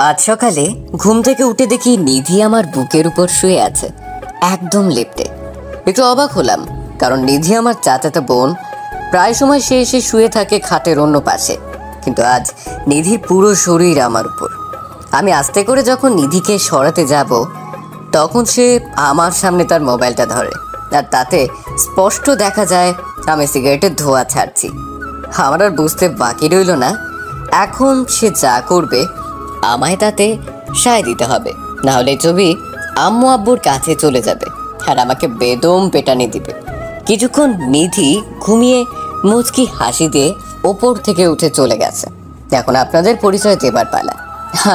আজ সকালে ঘুম থেকে উঠে দেখি নিধি আমার বুকের উপর শুয়ে আছে, একদম লেপ্টে। একটু অবাক হলাম, কারণ নিধি আমার চাচাতো বোন। প্রায় সময় সে এসে শুয়ে থাকে খাটের অন্য পাশে, কিন্তু আজ নিধির পুরো শরীর আমার উপর। আমি আস্তে করে যখন নিধিকে সরাতে যাব, তখন সে আমার সামনে তার মোবাইলটা ধরে, আর তাতে স্পষ্ট দেখা যায় আমি সিগারেটের ধোঁয়া ছাড়ছি। আমার আর বুঝতে বাকি রইল না, এখন সে যা করবে আমায় তাতে সায় দিতে হবে, নাহলে ছবি আম্মু আব্বুর কাছে চলে যাবে আর আমাকে বেদম পেটানি দিবে। কিছুক্ষণ নিধি ঘুমিয়ে মুচকি হাসি দিয়ে ওপর থেকে উঠে চলে গেছে। এখন আপনাদের পরিচয় দেবার পালা।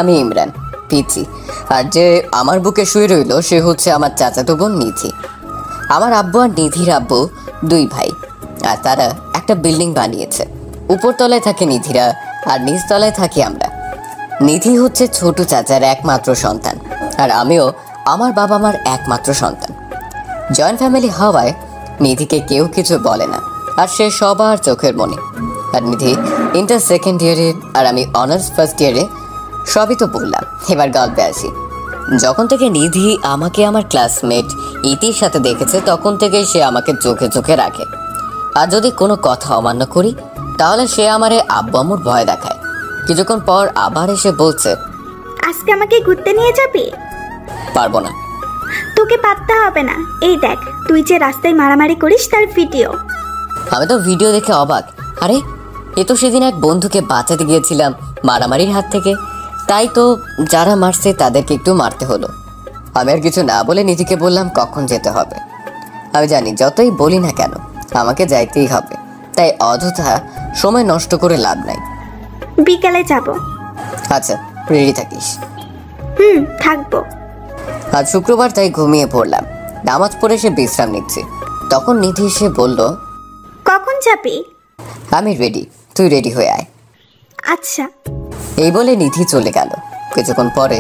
আমি ইমরান, পিচি, আর যে আমার বুকে শুয়ে রইল সে হচ্ছে আমার চাচাতো বোন নিধি। আমার আব্বু আর নিধির আব্বু দুই ভাই, আর তারা একটা বিল্ডিং বানিয়েছে। উপরতলায় থাকে নিধিরা আর নিচতলায় থাকি আমরা। নিধি হচ্ছে ছোট চাচার একমাত্র সন্তান, আর আমিও আমার বাবা মার একমাত্র সন্তান। জয়েন্ট ফ্যামিলি হওয়ায় নিধিকে কেউ কিছু বলে না, আর সে সবার চোখের মনি। আর নিধি ইন্টার সেকেন্ড ইয়ারে আর আমি অনার্স ফার্স্ট ইয়ারে। সবই তো বললাম, এবার গল্পে আসি। যখন থেকে নিধি আমাকে আমার ক্লাসমেট ইতির সাথে দেখেছে, তখন থেকে সে আমাকে চোখে চোখে রাখে। আর যদি কোনো কথা অমান্য করি, তাহলে সে আমারে আব্বু আম্মুর ভয় দেখায়। কিছুক্ষণ পর আবার এসে বলছে, আজকে আমাকে ঘুরতে নিয়ে যাবি? পারবো না। তোকে পাত্তা হবে না। এই দেখ, তুই যে রাস্তায় মারামারি করিস তার ভিডিও। আমি তো ভিডিও দেখে অবাক। আরে, এ তো সেদিন এক বন্ধুকে বাঁচাতে গিয়েছিলাম মারামারির হাত থেকে, তাই তো যারা মারছে তাদেরকে একটু মারতে হলো। আমি আর কিছু না বলে নিধিকে বললাম কখন যেতে হবে। আমি জানি যতই বলি না কেন আমাকে যাইতেই হবে, তাই অযথা সময় নষ্ট করে লাভ নাই। বিকালে যাব। আচ্ছা, রেডি থাকিস। থাকবো। আজ শুক্রবার, তাই ঘুমিয়ে পড়লাম। নামাজ পড়ে সে বিশ্রাম নিচ্ছি, তখন নিধি এসে বলল, কখন যাবি? আমি রেডি, তুই রেডি হয়ে আয়। আচ্ছা। এই বলে নিধি চলে গেল। কিছুক্ষণ পরে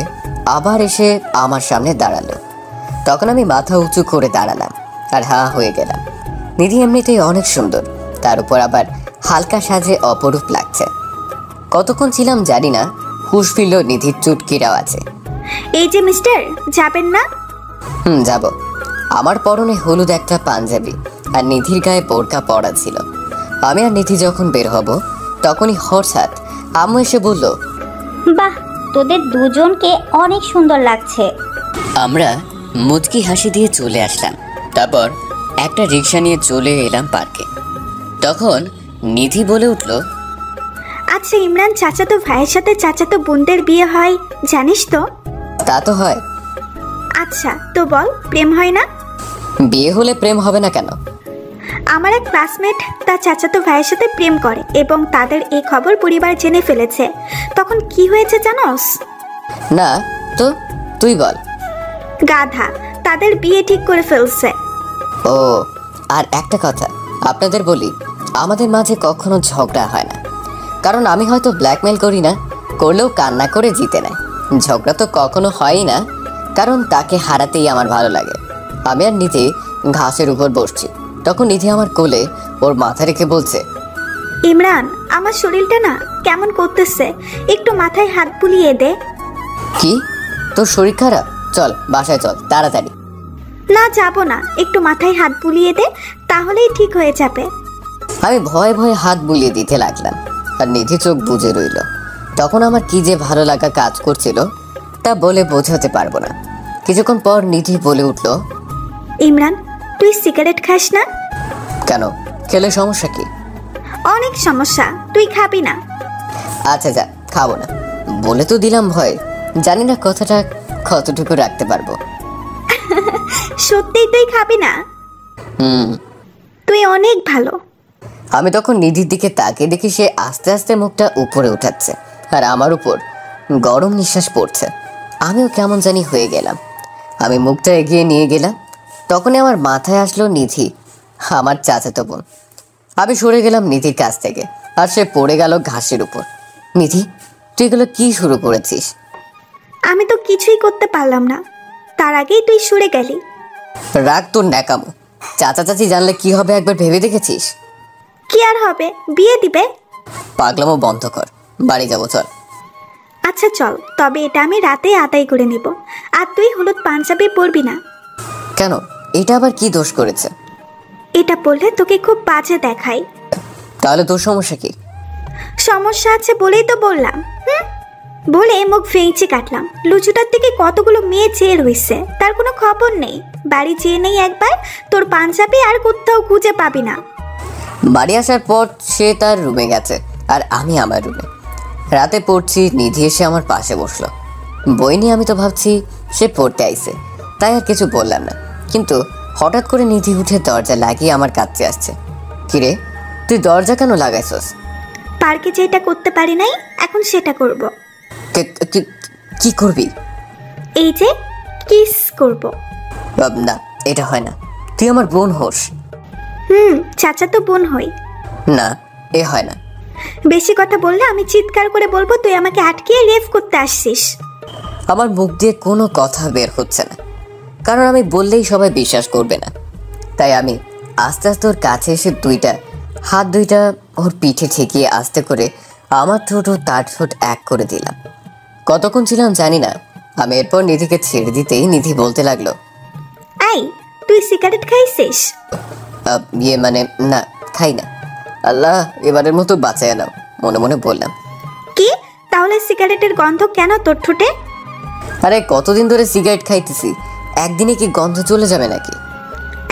আবার এসে আমার সামনে দাঁড়ালো। তখন আমি মাথা উঁচু করে দাঁড়ালাম আর হা হয়ে গেলাম। নিধি এমনিতেই অনেক সুন্দর, তার উপর আবার হালকা সাজে অপরূপ লাগছে। কতক্ষণ ছিলাম জানি না, হুশ ফিরল নিধির চুটকিরাও আছে। এই যে মিস্টার, যাবেন না? যাব। আমার পরনে হলুদ একটা পাঞ্জাবি আর নিধির গায়ে বোরকা পরা ছিল। আমি আর নিধি যখন বের হব, তখনই হঠাৎ আম্মু এসে বলল, বাহ, তোদের দুজনকে অনেক সুন্দর লাগছে। আমরা মুচকি হাসি দিয়ে চলে আসলাম। তারপর একটা রিক্সা নিয়ে চলে এলাম পার্কে। তখন নিধি বলে উঠল, আচ্ছা ইমরান, চাচাতো ভাইয়ের সাথে চাচাতো বোনদের বিয়ে হয় জানিস তো? তা তো হয়। আচ্ছা, তো বল, প্রেম হয় না? বিয়ে হলে প্রেম হবে না কেন? আমার এক ক্লাসমেট তার চাচাতো ভাইয়ের সাথে প্রেম করে এবং তাদের এই খবর পরিবার জেনে ফেলেছে। তখন কি হয়েছে জানোস? না তো, তুই বল। গাধা, তাদের বিয়ে ঠিক করে ফেলছে। ও, আর একটা কথা আপনাদের বলি, আমাদের মাঝে কখনো ঝগড়া হয় না, কারণ আমি হয়তো ব্ল্যাকমেল করি না, করলেও কান্না করে জিতে নেয়। ঝগড়া তো কখনো হয়ই না, কারণ তাকে হারাতেই আমার ভালো লাগে। আমি আর নিধি ঘাসের উপর বসছি, তখন নিধি আমার কোলে ওর মাথা রেখে বলছে, ইমরান, আমার শরীরটা না কেমন করতেছে, একটু মাথায় হাত বুলিয়ে দে। কি, তোর শরীর খারাপ? চল বাসায় চল তাড়াতাড়ি। না, যাব না, একটু মাথায় হাত বুলিয়ে দে, তাহলেই ঠিক হয়ে যাবে। আমি ভয়ে ভয়ে হাত বুলিয়ে দিতে লাগলাম, আর নিধি চোখ বুজে রইল। তখন আমার কি যে ভালো লাগা কাজ করছিল তা বলে বোঝাতে পারবো না। কিছুক্ষণ পর নিধি বলে উঠল, ইমরান, তুই সিগারেট খাস না? কেন, খেলে সমস্যা কি? অনেক সমস্যা, তুই খাবি না? আচ্ছা যা, খাবো না বলে তো দিলাম ভয়, জানি না কথাটা কতটুকু রাখতে পারবো। সত্যিই তুই খাবি না? তুই অনেক ভালো। আমি তখন নিধির দিকে তাকিয়ে দেখি সে আস্তে আস্তে মুখটা উপরে উঠাচ্ছে, আর আমার উপর গরম নিঃশ্বাস পড়ছে। আমিও কেমন জানি হয়ে গেলাম। আমি মুখটা এগিয়ে নিয়ে গেলাম, তখনই আমার মাথায় আসলো নিধি, আমার চাচাতো বোন। আমি সরে গেলাম নিধির কাছ থেকে, আর সে পড়ে গেল ঘাসের উপর। নিধি, তুই এগুলো কি শুরু করেছিস? আমি তো কিছুই করতে পারলাম না, তার আগেই তুই সরে গেলি। রাগ তোর ন্যাকামো। চাচা চাচি জানলে কি হবে একবার ভেবে দেখেছিস? কি আর হবে, বিয়ে দিবে। পাগলামো বন্ধ কর, বাড়ি যাবো চল। আচ্ছা চল, তবে এটা আমি রাতে আদায় করে নেব। আর তুই হলুদ পাঞ্জাবি পরবি না। কেন? এটা আবার কি দোষ করেছে? এটা পরলে তোকে খুব বাজে দেখায়। তাহলে তোর সমস্যা কি? সমস্যা আছে বলেই তো বললাম। বলে মুখ ভেঙচি কাটলাম। লুচুটার দিকে কতগুলো মেয়ে চেয়ে রইছে, তার কোনো খবর নেই। বাড়ি যেয়ে নেই একবার, তোর পাঞ্জাবি আর কোথাও খুঁজে পাবি না। বাড়ি আসার পর সে তার রুমে গেছে আর আমি আমার রুমে। রাতে পড়ছি, নিধি এসে আমার পাশে বসলো। বই নিয়ে আমি তো ভাবছি সে পড়তে আইছে, তাই আর কিছু বললাম না। কিন্তু হঠাৎ করে নিধি উঠে দরজা লাগিয়ে আমার কাছে আসছে। কিরে, তুই দরজা কেন লাগাইছস? পার্কে যেটা করতে পারি নাই, এখন সেটা করব। কি করবি? এই যে কিস করব। না, এটা হয় না। তুই আমার বোন হোস। চাচা তো বোন হই না, এ হয় না। বেশি কথা বললে আমি চিৎকার করে বলবো তুই আমাকে আটকিয়ে রেপ করতে আসছিস। আমার মুখ দিয়ে কোনো কথা বের হচ্ছে না, কারণ আমি বললেই সবাই বিশ্বাস করবে না। তাই আমি আস্তে আস্তে ওর কাছে এসে হাত দুইটা ওর পিঠে ঠেকিয়ে আস্তে করে আমার ঠোঁট ও তার ঠোঁট এক করে দিলাম। কতক্ষণ ছিলাম জানি না। আমি এরপর নিধিকে ছেড়ে দিতেই নিধি বলতে লাগলো, এই তুই সিগারেট খাইছিস? মানে না, খাই না। আল্লাহ, এবারের মতো বাঁচায় নাও, মনে মনে বললাম। কি? তাহলে সিগারেটের গন্ধ কেন তোর ঠোঁটে? আরে কতদিন ধরে সিগারেট খাইতেছি, একদিনে কি গন্ধ চলে যাবে নাকি?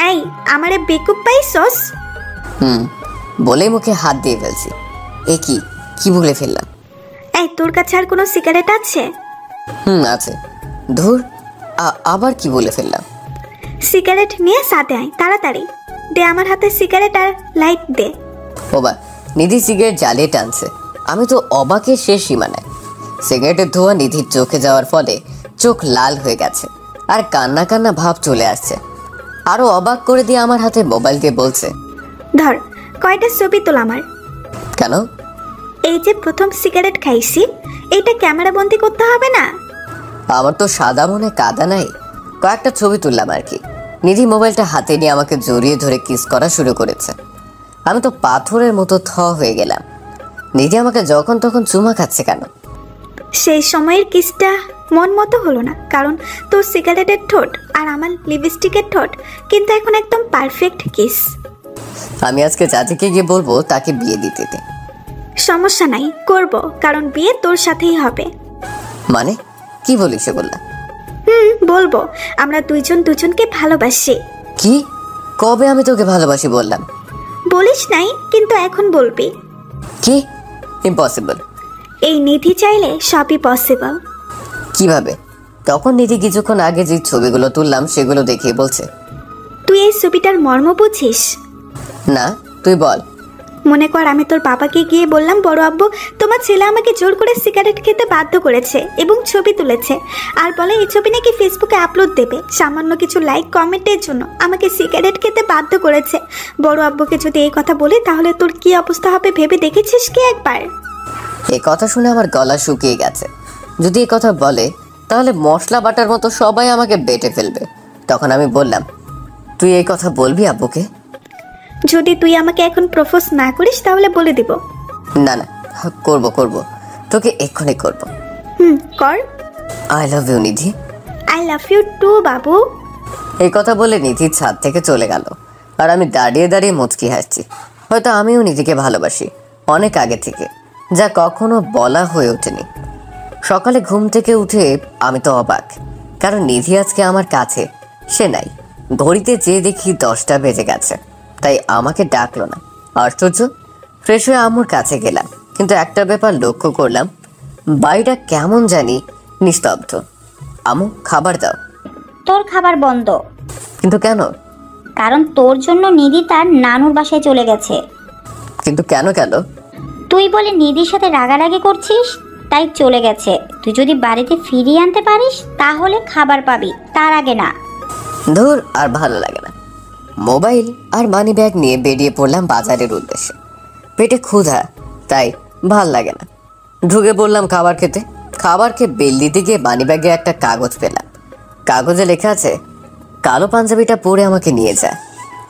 এই আমারে বেকুব পাইছস? বলে মুখে হাত দিয়ে ফেলছি। এ কি বলে ফেললাম? এই তোর কাছে আর কোনো সিগারেট আছে? আছে। ধুর, আবার কি বলে ফেললাম? সিগারেট নিয়ে সাথে আয় তাড়াতাড়ি। দে আমার হাতে সিগারেট আর লাইট দে। ওবা, নিধি সিগারেট জ্বালিয়ে টানছে। আমি তো অবাকের শেষ সীমানায়। সিগারেটের ধোঁয়া নিধির চোখে যাওয়ার ফলে চোখ লাল হয়ে গেছে আর কান্না কান্না ভাব চলে আসছে। আরো অবাক করে দিয়ে আমার হাতে মোবাইল দিয়ে বলছে, ধর কয়টা ছবি তোল আমার। কেন? এই যে প্রথম সিগারেট খাইছি, এইটা ক্যামেরা বন্দি করতে হবে না? আমার তো সাদা মনে কাদা নাই, কয়েকটা ছবি তুললাম আর কি। নিধি মোবাইলটা হাতে নিয়ে আমাকে জড়িয়ে ধরে কিস করা শুরু করেছে। আমি তো পাথরের মতো হয়ে গেলাম। নিধি আমাকে যখন তখন চুমা খাচ্ছে কেন? সেই সময়ের কিসটা মন মতো হলো না, কারণ তোর সিগারেটের ঠোঁট আর আমার লিপস্টিকের ঠোঁট কিন্তু এখন একদম পারফেক্ট কিস। আমি আজকে চাচিকে গিয়ে বলবো তাকে বিয়ে দিতে। সমস্যা নাই, করব, কারণ বিয়ে তোর সাথেই হবে। মানে কি বলিস এগুলা? বলবো আমরা দুইজন দুজনকে ভালোবাসি। কি? কবে আমি তোকে ভালোবাসি বললাম? বলিস নাই, কিন্তু এখন বলবি। কি? ইম্পসিবল। এই নিধি চাইলে সবই পসিবল। কিভাবে? তখন নিধি কিছুক্ষণ আগে যে ছবিগুলো তুললাম সেগুলো দেখিয়ে বলছে, তুই এই ছবিটার মর্ম বুঝিস না? তুই বল। মনে কর আমি তোর বাবাকে গিয়ে বললাম, বড় আব্বু তোমার ছেলে আমাকে জোর করে সিগারেট খেতে বাধ্য করেছে এবং ছবি তুলেছে, আর বলে এই ছবি নাকি ফেসবুকে আপলোড দেবে। সামান্য কিছু লাইক কমেন্টের জন্য আমাকে সিগারেট খেতে বাধ্য করেছে। বড় আব্বুকে যদি এই কথা বলি তাহলে তোর কি অবস্থা হবে ভেবে দেখেছিস কি একবার? এই কথা শুনে আমার গলা শুকিয়ে গেছে। যদি এই কথা বলে তাহলে মশলা বাটার মতো সবাই আমাকে বেটে ফেলবে। তখন আমি বললাম, তুই এই কথা বলবি আব্বুকে? যদি তুই আমাকে এখন প্রপোজ না করিস তাহলে বলে দিব। না, করব, তোকে এক্ষুনি করব। কর। I love you Nidhi. I love you too বাবু। এই কথা বলে নিধি ছাদ থেকে চলে গেল আর আমি দাঁড়িয়ে দাঁড়িয়ে মুচকি হাসছি। হয়তো আমিও নিধিকে ভালোবাসি অনেক আগে থেকে, যা কখনো বলা হয়ে ওঠেনি। সকালে ঘুম থেকে উঠে আমি তো অবাক, কারণ নিধি আজকে আমার কাছে সে নাই। ঘড়িতে যেয়ে দেখি 10টা বেজে গেছে, তাই আমাকে ডাকলো না। আশ্চর্য। ফ্রেশ হয়ে আম্মুর কাছে গেলাম, কিন্তু একটা ব্যাপার লক্ষ্য করলাম, বাড়িটা কেমন জানি নিস্তব্ধ। আম্মু, খাবার দাও। তোর খাবার বন্ধ। কিন্তু কেন? কারণ তোর জন্য নিধি তার নানুর বাসায় চলে গেছে। কিন্তু কেন? তুই বলে নিধির সাথে রাগারাগি করছিস, তাই চলে গেছে। তুই যদি বাড়িতে ফিরিয়ে আনতে পারিস তাহলে খাবার পাবি, তার আগে না। ধুর, আর ভালো লাগে না। মোবাইল আর মানি ব্যাগ নিয়ে বেরিয়ে পড়লাম বাজারের উদ্দেশ্যে। পেটে ক্ষুধা, তাই ভাল লাগে না। ঢুকে পড়লাম খাবার খেতে। খাবার খেয়ে বিল দিতে গিয়ে মানি ব্যাগে একটা কাগজ পেলাম। কাগজে লেখা আছে, কালো পাঞ্জাবিটা পরে আমাকে নিয়ে যায়।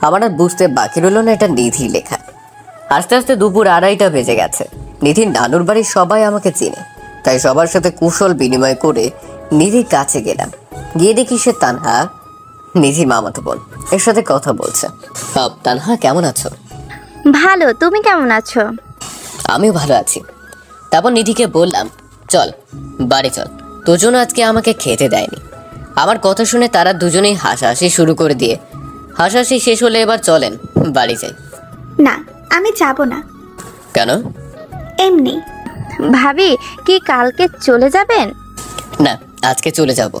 আমার আর বুঝতে বাকি রইল না এটা নিধি লেখা। আস্তে আস্তে দুপুর 2:30টা বেজে গেছে। নিধির নানুর বাড়ির সবাই আমাকে চিনে। তাই সবার সাথে কুশল বিনিময় করে নিধির কাছে গেলাম। গিয়ে দেখি সে তানহা, নিধির মামাতো বোন, এর সাথে কথা বলছে। তানহা কেমন আছো? ভালো, তুমি কেমন আছো? আমিও ভালো আছি। তারপর নিধিকে বললাম, চল বাড়ি চল, তোর জন্য আজকে আমাকে খেতে দেয়নি। আমার কথা শুনে তারা দুজনেই হাসাহাসি শুরু করে দিয়ে হাসাহাসি শেষ হলে এবার চলেন বাড়ি যাই। না, আমি যাব না। কেন? এমনি। ভাবি কি কালকে চলে যাবেন? না, আজকে চলে যাব।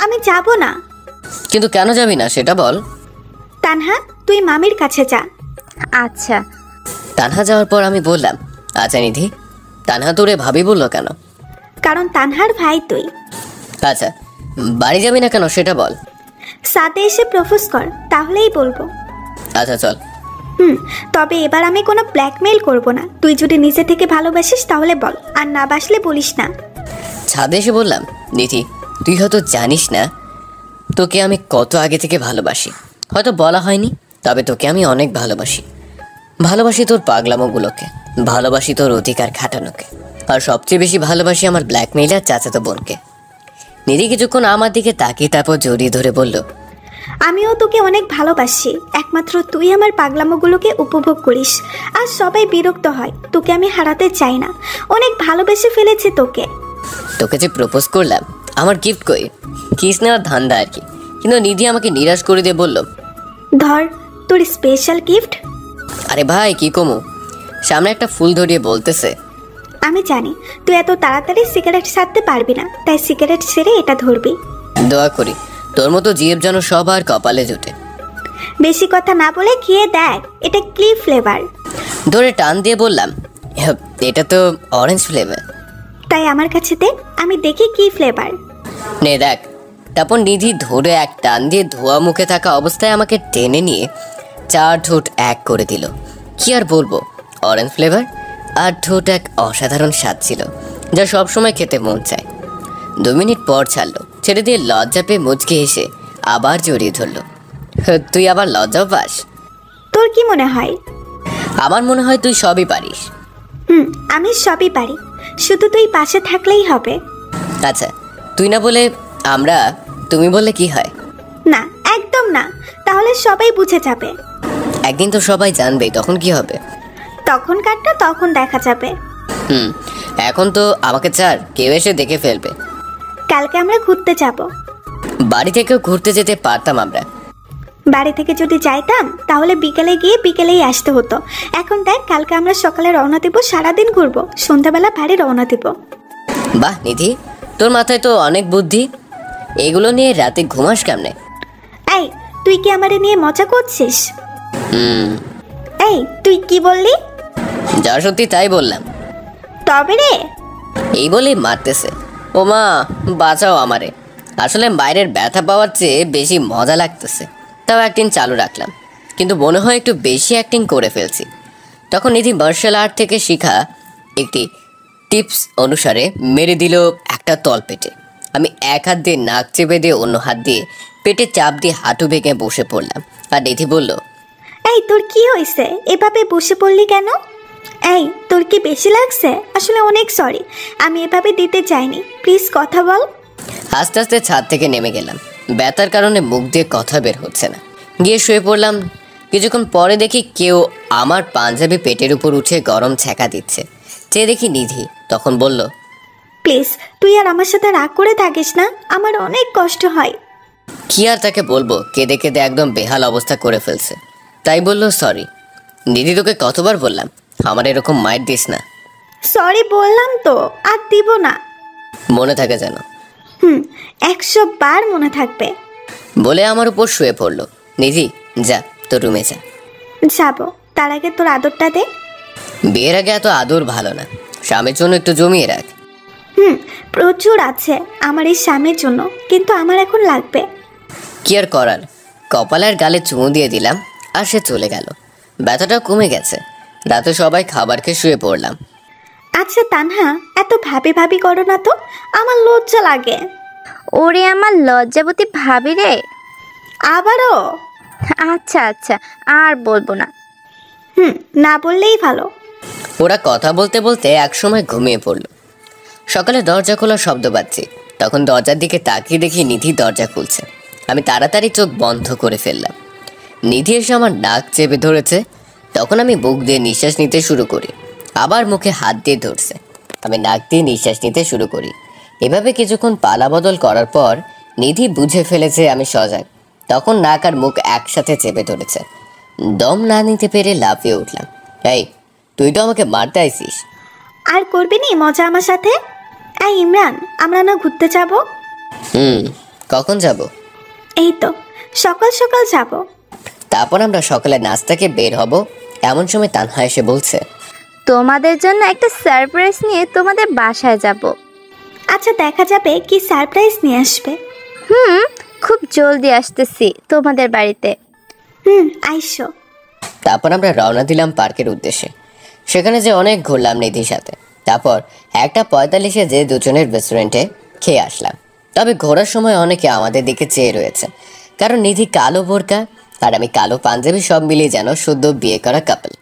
আমি যাব না। কিন্তু কেন যাবি না সেটা বল। তানহা, তুই মামির কাছে যা। আচ্ছা। তানহা যাওয়ার পর আমি বললাম, আচ্ছা নিধি, তানহা তোরে ভাবি বললো কেন? কারণ তানহার ভাই তুই। আচ্ছা, বাড়ি যাবি না কেন সেটা বল। সাথে এসে প্রপোজ কর, তাহলেই বলবো। আচ্ছা চল। তবে এবার আমি কোনো ব্ল্যাকমেইল করব না। তুই যদি নিজে থেকে ভালোবাসিস তাহলে বল, আর না বাসলে বলিস না। ছাদে এসে বললাম, নিধি তুই হয়তো জানিস না তোকে আমি কত আগে থেকে ভালোবাসি। হয়তো বলা হয়নি, তবে তোকে আমি অনেক ভালোবাসি। ভালোবাসি তোর পাগলামোগুলোকে, ভালোবাসি তোর অধিকার খাটানোকে, আর সবচেয়ে বেশি ভালোবাসি আমার ব্ল্যাকমেইলার চাচাতো বোনকে। নিধি কিছুক্ষণ আমার দিকে তাকিয়ে তারপর জড়িয়ে ধরে বলল, আমিও তোকে অনেক ভালোবাসি। একমাত্র তুই আমার পাগলামোগুলোকে উপভোগ করিস, আর সবাই বিরক্ত হয়। তোকে আমি হারাতে চাই না। অনেক ভালোবেসে ফেলেছি তোকে। তোকে যে প্রপোজ করলাম, আমার গিফট কই? কিস নেওয়ার ধান্দা আর কি। কিন্তু নিধি আমাকে নিরাশ করে দিয়ে বলল, ধর তোর স্পেশাল গিফট। আরে ভাই কি কমু, সামনে একটা ফুল ধরিয়ে বলতেছে, আমি জানি তুই এত তাড়াতাড়ি সিগারেট ছাড়তে পারবি না, তাই সিগারেট ছেড়ে এটা ধরবি। দোয়া করি তোর মতো জিএফ যেন সবার কপালে জুটে। বেশি কথা না বলে খেয়ে দেখ, এটা কি ফ্লেভার। ধরে টান দিয়ে বললাম, এটা তো অরেঞ্জ ফ্লেভার। তাই আমার কাছে দে, আমি দেখি কি ফ্লেভার। নে দেখ। তারপর নিধি ধরে এক টান দিয়ে ধোয়া মুখে থাকা অবস্থায় আমাকে টেনে নিয়ে 4 ঠোঁট এক করে দিল। কি আর বলবো, অরেঞ্জ ফ্লেভার আর ঠোঁট এক অসাধারণ স্বাদ ছিল, যা সবসময় খেতে মন চায়। 2 মিনিট পর ছাড়লো, ছেড়ে দিয়ে লজ্জা পেয়ে মুচকে এসে আবার জড়িয়ে ধরলো। তুই আবার লজ্জাও পাস? তোর কি মনে হয়? আমার মনে হয় তুই সবই পারিস। আমি সবই পারি, শুধু তুই পাশে থাকলেই হবে। আচ্ছা, তুই না বলে আমরা তুমি বললে কি হয়? না, একদম না, তাহলে সবাই বুঝে যাবে। একদিন তো সবাই জানবে, তখন কি হবে? তখন কাটটা তখন দেখা যাবে। এখন তো আমাকে ছাড়, কেউ এসে দেখে ফেলবে। কালকে আমরা ঘুরতে যাব। বাড়ি থেকেও ঘুরতে যেতে পারতাম আমরা। বাড়ি থেকে যদি যাইতাম তাহলে বিকেলে গিয়ে বিকেলেই আসতে হতো। এখন দেখ, কালকে আমরা সকালে রওনা দেবো, সারাদিন ঘুরবো, সন্ধ্যাবেলা বাড়ি রওনা দেব। বাহ নিধি, তোর মাথায় তো অনেক বুদ্ধি। এগুলো নিয়ে রাতে ঘুমাস কেমনে? এই, তুই কি আমারে নিয়ে মজা করছিস? এই, তুই কি বললি? যা সত্যি তাই বললাম। তবে রে, এই বলেই মারতেছে। ও মা, বাঁচাও আমারে। আসলে বাইরের ব্যথা পাওয়ার চেয়ে বেশি মজা লাগতেছে, তাও অ্যাক্টিং চালু রাখলাম। কিন্তু মনে হয় একটু বেশি অ্যাক্টিং করে ফেলছি। তখন নিধি মার্শাল আর্ট থেকে শেখা একটি টিপস অনুসারে মেরে দিল একটা তলপেটে। আমি এক হাত দিয়ে নাক চেপে দিয়ে অন্য হাত দিয়ে পেটে চাপ দিয়ে হাঁটু ভেঙে বসে পড়লাম। আর নিধি বলল, এই তোর কি হয়েছে? এভাবে বসে পড়লি কেন? এই, তোর কি বেশি লাগছে? আসলে অনেক সরি, আমি এভাবে দিতে চাইনি, প্লিজ কথা বল। আস্তে আস্তে ছাদ থেকে নেমে গেলাম। ব্যথার কারণে মুখ দিয়ে কথা বের হচ্ছে না। গিয়ে শুয়ে পড়লাম। কিছুক্ষণ পরে দেখি কেউ আমার পাঞ্জাবি পেটের উপর উঠে গরম ছ্যাঁকা দিচ্ছে। চেয়ে দেখি নিধি। তখন বলল, প্লিজ তুই আর আমার সাথে রাগ করে থাকিস না, আমার অনেক কষ্ট হয়। কি আর তাকে বলবো, কেঁদে কেঁদে একদম বেহাল অবস্থা করে ফেলছে। তাই বলল, সরি। নিধি তোকে কতবার বললাম আমার এরকম মাইর দিস না। সরি বললাম তো, আর দিব না। মনে থাকে যেন। 100 বার মনে থাকবে। বলে আমার উপর শুয়ে পড়লো। নিধি যা, তোর রুমে যা। যাবো, তার আগে তোর আদরটা দে। বিয়ের আগে এত আদর ভালো না, স্বামীর জন্য একটু জমিয়ে রাখ। প্রচুর আছে আমার এই স্বামীর জন্য, কিন্তু আমার এখন লাগবে। কি আর করার, কপালের গালে চুমু দিয়ে দিলাম আর সে চলে গেল। ব্যথাটা কমে গেছে। রাতে সবাই খাবার খেয়ে শুয়ে পড়লাম। আচ্ছা তানহা, এত ভাবি ভাবি করো না তো, আমার লজ্জা লাগে। ওরে আমার লজ্জাবতী ভাবি রে। আবারও? আচ্ছা আচ্ছা, আর বলবো না। না বললেই ভালো। ওরা কথা বলতে বলতে একসময় ঘুমিয়ে পড়ল। সকালে দরজা খোলার শব্দ পাচ্ছি, তখন দরজার দিকে তাকিয়ে দেখি নিধি দরজা খুলছে। আমি তাড়াতাড়ি চোখ বন্ধ করে ফেললাম। নিধি এসে আমার নাক চেপে ধরেছে। তখন আমি বুক দিয়ে নিঃশ্বাস নিতে শুরু করি, আবার মুখে হাত দিয়ে ধরছে। আমি নাক দিয়ে নিঃশ্বাস নিতে শুরু করি। এভাবে কিছুক্ষণ পালা বদল করার পর নিধি বুঝে ফেলেছে আমি সজাগ। তখন নাক আর মুখ একসাথে চেপে ধরেছে। দম না নিতে পেরে লাফিয়ে উঠলাম। এই, তুই তো আমাকে মারতে আইছিস। আর করবি নি মজা আমার সাথে? এই ইমরান, আমরা না ঘুরতে যাব? কখন যাব? এই তো সকাল সকাল যাব। তারপর আমরা সকালে নাস্তাকে বের হব। এমন সময় তানহা এসে বলছে, তোমাদের জন্য একটা সারপ্রাইজ নিয়ে তোমাদের বাসায় যাব। আচ্ছা, দেখা যাবে কি সারপ্রাইজ নিয়ে আসবে। খুব জলদি আসতেছি তোমাদের বাড়িতে। আইসো। তারপর আমরা রওনা দিলাম পার্কের উদ্দেশ্যে। সেখানে যে অনেক ঘুরলাম নিধির সাথে। তারপর 1:45-এ যে দুজনের রেস্টুরেন্টে খেয়ে আসলাম। তবে ঘোরার সময় অনেকে আমাদের দিকে চেয়ে রয়েছে, কারণ নিধি কালো বোরকা আর আমি কালো পাঞ্জাবি, সব মিলিয়ে যেন শুদ্ধ বিয়ে করা কাপল।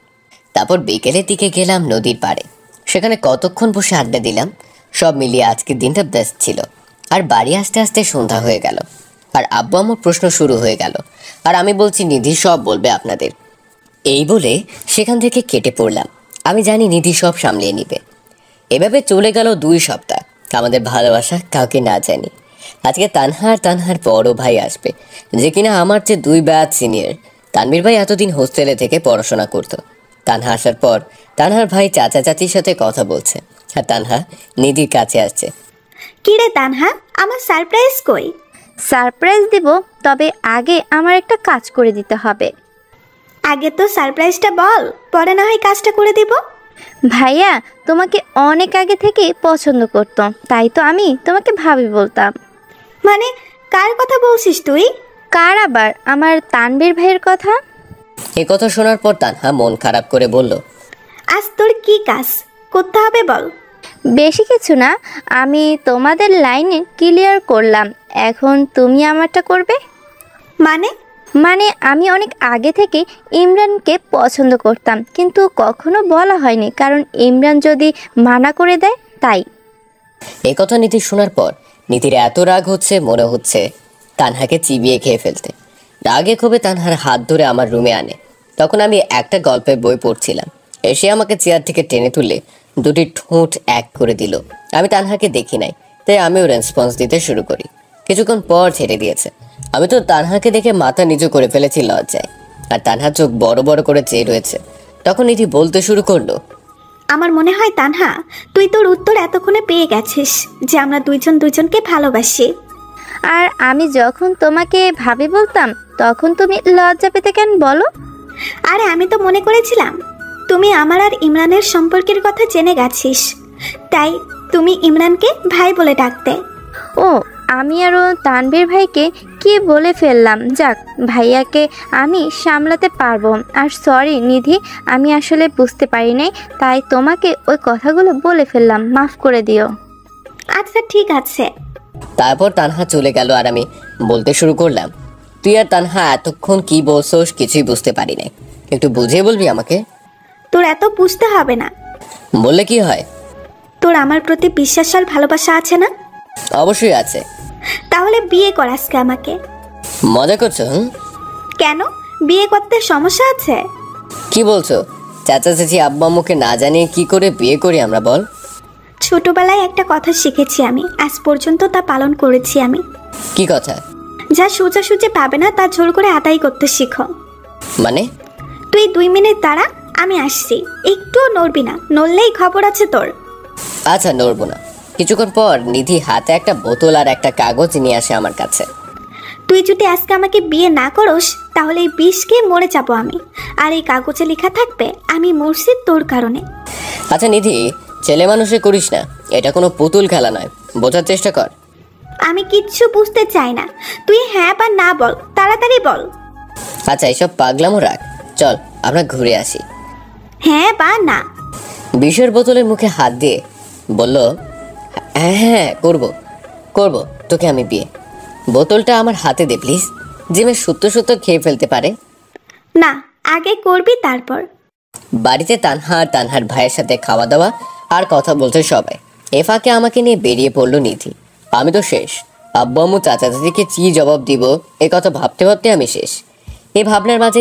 তারপর বিকেলের দিকে গেলাম নদীর পাড়ে। সেখানে কতক্ষণ বসে আড্ডা দিলাম। সব মিলিয়ে আজকের দিনটা বেস্ট ছিল। আর বাড়ি আসতে আসতে সন্ধ্যা হয়ে গেল। আর আব্বু আমার প্রশ্ন শুরু হয়ে গেল, আর আমি বলছি নিধি সব বলবে আপনাদের। এই বলে সেখান থেকে কেটে পড়লাম। আমি জানি নিধি সব সামলিয়ে নিবে। এভাবে চলে গেল 2 সপ্তাহ। আমাদের ভালোবাসা কাউকে না জানি। আজকে তানহার বড় ভাই আসবে, যে কিনা আমার চেয়ে 2 ব্যাচ সিনিয়র। তানভীর ভাই এতদিন হোস্টেলে থেকে পড়াশোনা করতো। তানহা আসার পর তানহার ভাই চাচা চাচির সাথে কথা বলছে, আর তানহা নিধির কাছে আসছে। কি রে তানহা, আমার সারপ্রাইজ কই? সারপ্রাইজ দিব, তবে আগে আমার একটা কাজ করে দিতে হবে। আগে তো সারপ্রাইজটা বল, পরে না হয় কাজটা করে দিব। ভাইয়া তোমাকে অনেক আগে থেকেই পছন্দ করতো, তাই তো আমি তোমাকে ভাবি বলতাম। মানে কার কথা বলছিস তুই? কার আবার? আমার তানভীর ভাইয়ের কথা। এ কথা শোনার পর তানহা মন খারাপ করে বলল, আজ তোর কি কাজ করতে হবে বল। বেশি কিছু না, আমি তোমাদের লাইনে ক্লিয়ার করলাম, এখন তুমি আমারটা করবে। মানে আমি অনেক আগে থেকে ইমরানকে পছন্দ করতাম, কিন্তু কখনো বলা হয়নি, কারণ ইমরান যদি মানা করে দেয় তাই। এই কথা নিধি শোনার পর নিধির এত রাগ হচ্ছে, মনে হচ্ছে তানহাকে চিবিয়ে খেয়ে ফেলতে। রাগে ক্ষোভে তানহার হাত ধরে আমার রুমে আনে। তখন আমি একটা গল্পের বই পড়ছিলাম। এসে আমাকে চেয়ার থেকে টেনে তুলে 2টি ঠোঁট এক করে দিল। আমি তানহাকে দেখি নাই, তাই আমিও রেসপন্স দিতে শুরু করি। কিছুক্ষণ পর ছেড়ে দিয়েছে। আমি তো তানহাকে দেখে মাথা নিচু করে ফেলেছি লজ্জায়, আর তানহা চোখ বড় বড় করে চেয়ে রয়েছে। তখন নিধি বলতে শুরু করলো, আমার মনে হয় তানহা, তুই তোর উত্তর এতক্ষণে পেয়ে গেছিস যে আমরা দুইজন দুইজনকে ভালোবাসি। আর আমি যখন তোমাকে ভাবি বলতাম তখন তুমি লজ্জা পেতে কেন বলো? আরে আমি তো মনে করেছিলাম তুমি আমার আর ইমরানের সম্পর্কের কথা জেনে গেছিস, তাই তুমি ইমরানকে ভাই বলে ডাকতে। ও, আমি আরও তানভীর ভাইকে কি বলে ফেললাম। যাক, ভাইয়াকে আমি সামলাতে পারবো। আর সরি নিধি, আমি আসলে বুঝতে পারি নাই, তাই তোমাকে ওই কথাগুলো বলে ফেললাম, মাফ করে দিও। আচ্ছা ঠিক আছে। তারপর তানহা চলে গেল আর আমি বলতে শুরু করলাম, তুই আর তানহা এতক্ষণ কি বলছোস কিছুই বুঝতে পারি নাই, একটু বুঝিয়ে বলবি আমাকে? তোর এত বুঝতে হবে না। বললে কি হয়? তোর আমার প্রতি বিশ্বাস আর ভালোবাসা আছে না? অবশ্যই আছে। তাহলে বিয়ে কর আজকে আমাকে। মজা করছো? কেন, বিয়ে করতে সমস্যা আছে? কি বলছো? চাচা চাচি আব্বা আম্মুকে না জানিয়ে কি করে বিয়ে করি আমরা, বল? ছোটবেলায় একটা কথা শিখেছি আমি, আজ পর্যন্ত তা পালন করেছি আমি। কি কথা? যা সোজাসুজি পাবে না তা ঝোল করে আদায় করতে শিখো। মানে? তুই 2 মিনিট দাঁড়া, আমি আসছি। একটুও নড়বি না, নড়লেই খবর আছে তোর। আচ্ছা, নড়বো না। কিছুক্ষণ পর নিধি হাতে একটা বোতল আর একটা কাগজ নিয়ে আসে আমার কাছে। তুই যদি আজকে আমাকে বিয়ে না করস তাহলে এই বিষ খেয়ে মরে যাবো আমি, আর এই কাগজে লেখা থাকবে আমি মরছি তোর কারণে। আচ্ছা নিধি, ছেলে মানুষে করিস না, এটা কোনো পুতুল খেলা নয়, বোঝার চেষ্টা কর। আমি কিচ্ছু বুঝতে চাই না, তুই হ্যাঁ বা না বল, তাড়াতাড়ি বল। আচ্ছা, এসব পাগলামো রাখ, চল আমরা ঘুরে আসি। হ্যাঁ বা না? বিষের বোতলের মুখে হাত দিয়ে বলল, হ্যাঁ হ্যাঁ করবো, তোকে আমি বিয়ে। বোতলটা আমার হাতে দে প্লিজ, যে মেয়ে সত্য সত্য খেয়ে ফেলতে পারে। না, আগে করবি তারপর। বাড়িতে তানহার ভাইয়ের সাথে খাওয়া দাওয়া আর কথা বলছে সবাই। এ ফাঁকে আমাকে নিয়ে বেরিয়ে পড়লো নিধি। আমি তো শেষ। আব্বু আম্মু চাচা চাচিকে কি জবাব দিব এ কথা ভাবতে ভাবতে আমি শেষ। এই ভাবনার মাঝে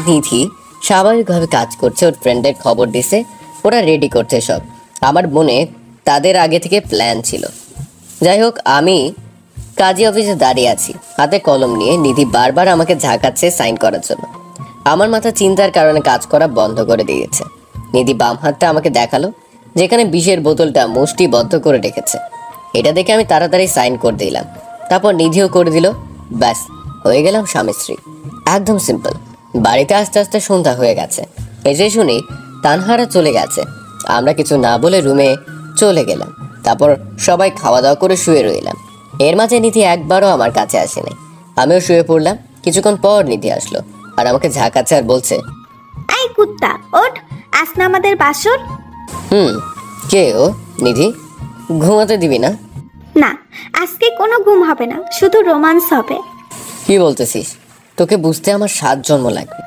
নিধি স্বাভাবিকভাবে কাজ করছে, ওর ফ্রেন্ডের খবর দিছে, ওরা রেডি করছে সব। আমার মনে তাদের আগে থেকে প্ল্যান ছিল। যাই হোক, আমি কাজী অফিসে দাঁড়িয়ে আছি হাতে কলম নিয়ে। নিধি বারবার আমাকে ঝাঁকাচ্ছে সাইন করার জন্য। আমার মাথা চিন্তার কারণে কাজ করা বন্ধ করে দিয়েছে। নিধি বাম হাতটা আমাকে দেখালো, যেখানে বিষের বোতলটা মুষ্টিবদ্ধ করে রেখেছে। এটা দেখে আমি তাড়াতাড়ি সাইন করে দিলাম। তারপর নিধিও করে দিল। ব্যাস, হয়ে গেলাম স্বামী স্ত্রী। একদম সিম্পল। বাড়িতে আস্তে আস্তে সন্ধ্যা হয়ে গেছে। এসে শুনি তানহারা চলে গেছে। আমরা কিছু না বলে রুমে চলে গেলাম। তারপর সবাই খাওয়া দাওয়া করে শুয়ে রইলাম। এর মাঝে নিধি একবারও আমার কাছে আসেনি। আমিও শুয়ে পড়লাম। কিছুক্ষণ পর নিধি আসলো আর আমাকে ঝাঁকাচ্ছে আর বলছে, এই কুত্তা ওঠ, আজ না আমাদের বাসর। কে ও? নিধি, ঘুমাতে দিবি না? না, আজকে কোনো ঘুম হবে না, শুধু রোমান্স হবে। কি বলতেছিস? তোকে বুঝতে আমার 7 জন্ম লাগবে।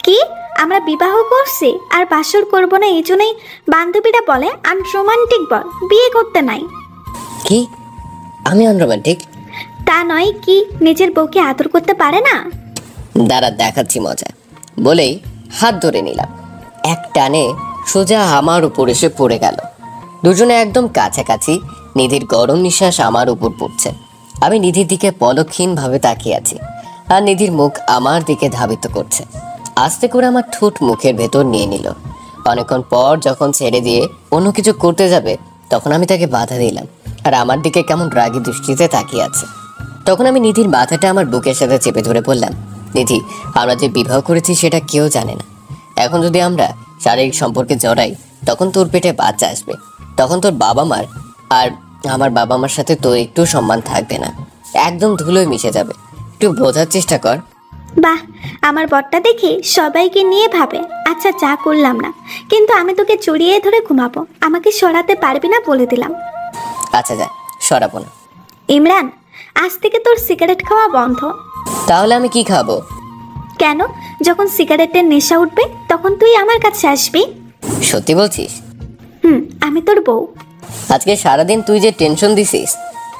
কি, আমরা বিবাহ করছি আর বাসর করব না? এই জন্যই বান্ধবীরা বলে আনরোমান্টিক বল, বিয়ে করতে নাই। কি, আমি আনরোমান্টিক? তা নয় কি, নিজের বউকে আদর করতে পারে না? দাঁড়া, দেখাচ্ছি মজা। বলেই হাত ধরে নিলাম। এক টানে সোজা আমার উপর এসে পড়ে গেল। দুজনে একদম কাছাকাছি। নিধির গরম নিঃশ্বাস আমার উপর পড়ছে। আমি নিধির দিকে পলকহীনভাবে তাকিয়ে আছি আর নিধির মুখ আমার দিকে ধাবিত করছে। আস্তে করে আমার ঠোঁট মুখের ভেতর নিয়ে নিল। অনেকক্ষণ পর যখন ছেড়ে দিয়ে অন্য কিছু করতে যাবে, তখন আমি তাকে বাধা দিলাম আর আমার দিকে কেমন রাগী দৃষ্টিতে তাকিয়ে আছে। তখন আমি নিধির মাথাটা আমার বুকের সাথে চেপে ধরে বললাম, নিধি, আমরা যে বিবাহ করেছি সেটা কেউ জানে না। এখন যদি আমরা শারীরিক সম্পর্কে জড়াই, তখন তোর পেটে বাচ্চা আসবে। তখন তোর বাবা মার আর আমার বাবা মার সাথে তোর একটু সম্মান থাকবে না, একদম ধুলোয় মিশে যাবে। একটু বোঝার চেষ্টা কর। বাহ, আমার বরটা দেখি সবাইকে নিয়ে ভাবে। আচ্ছা, যা করলাম না, কিন্তু আমি তোকে জড়িয়ে ধরে ঘুমাবো। আমাকে সরাতে পারবি না বলে দিলাম। আচ্ছা যা, সরাবো না। ইমরান, আজ থেকে তোর সিগারেট খাওয়া বন্ধ। তাহলে আমি কি খাবো? কেন? যখন সিগারেটের নেশা উঠবে তখন তুই আমার কাছে আসবি। সত্যি বলছিস? আমি তোর বউ। আজকে সারাদিন তুই যে টেনশন দিছিস,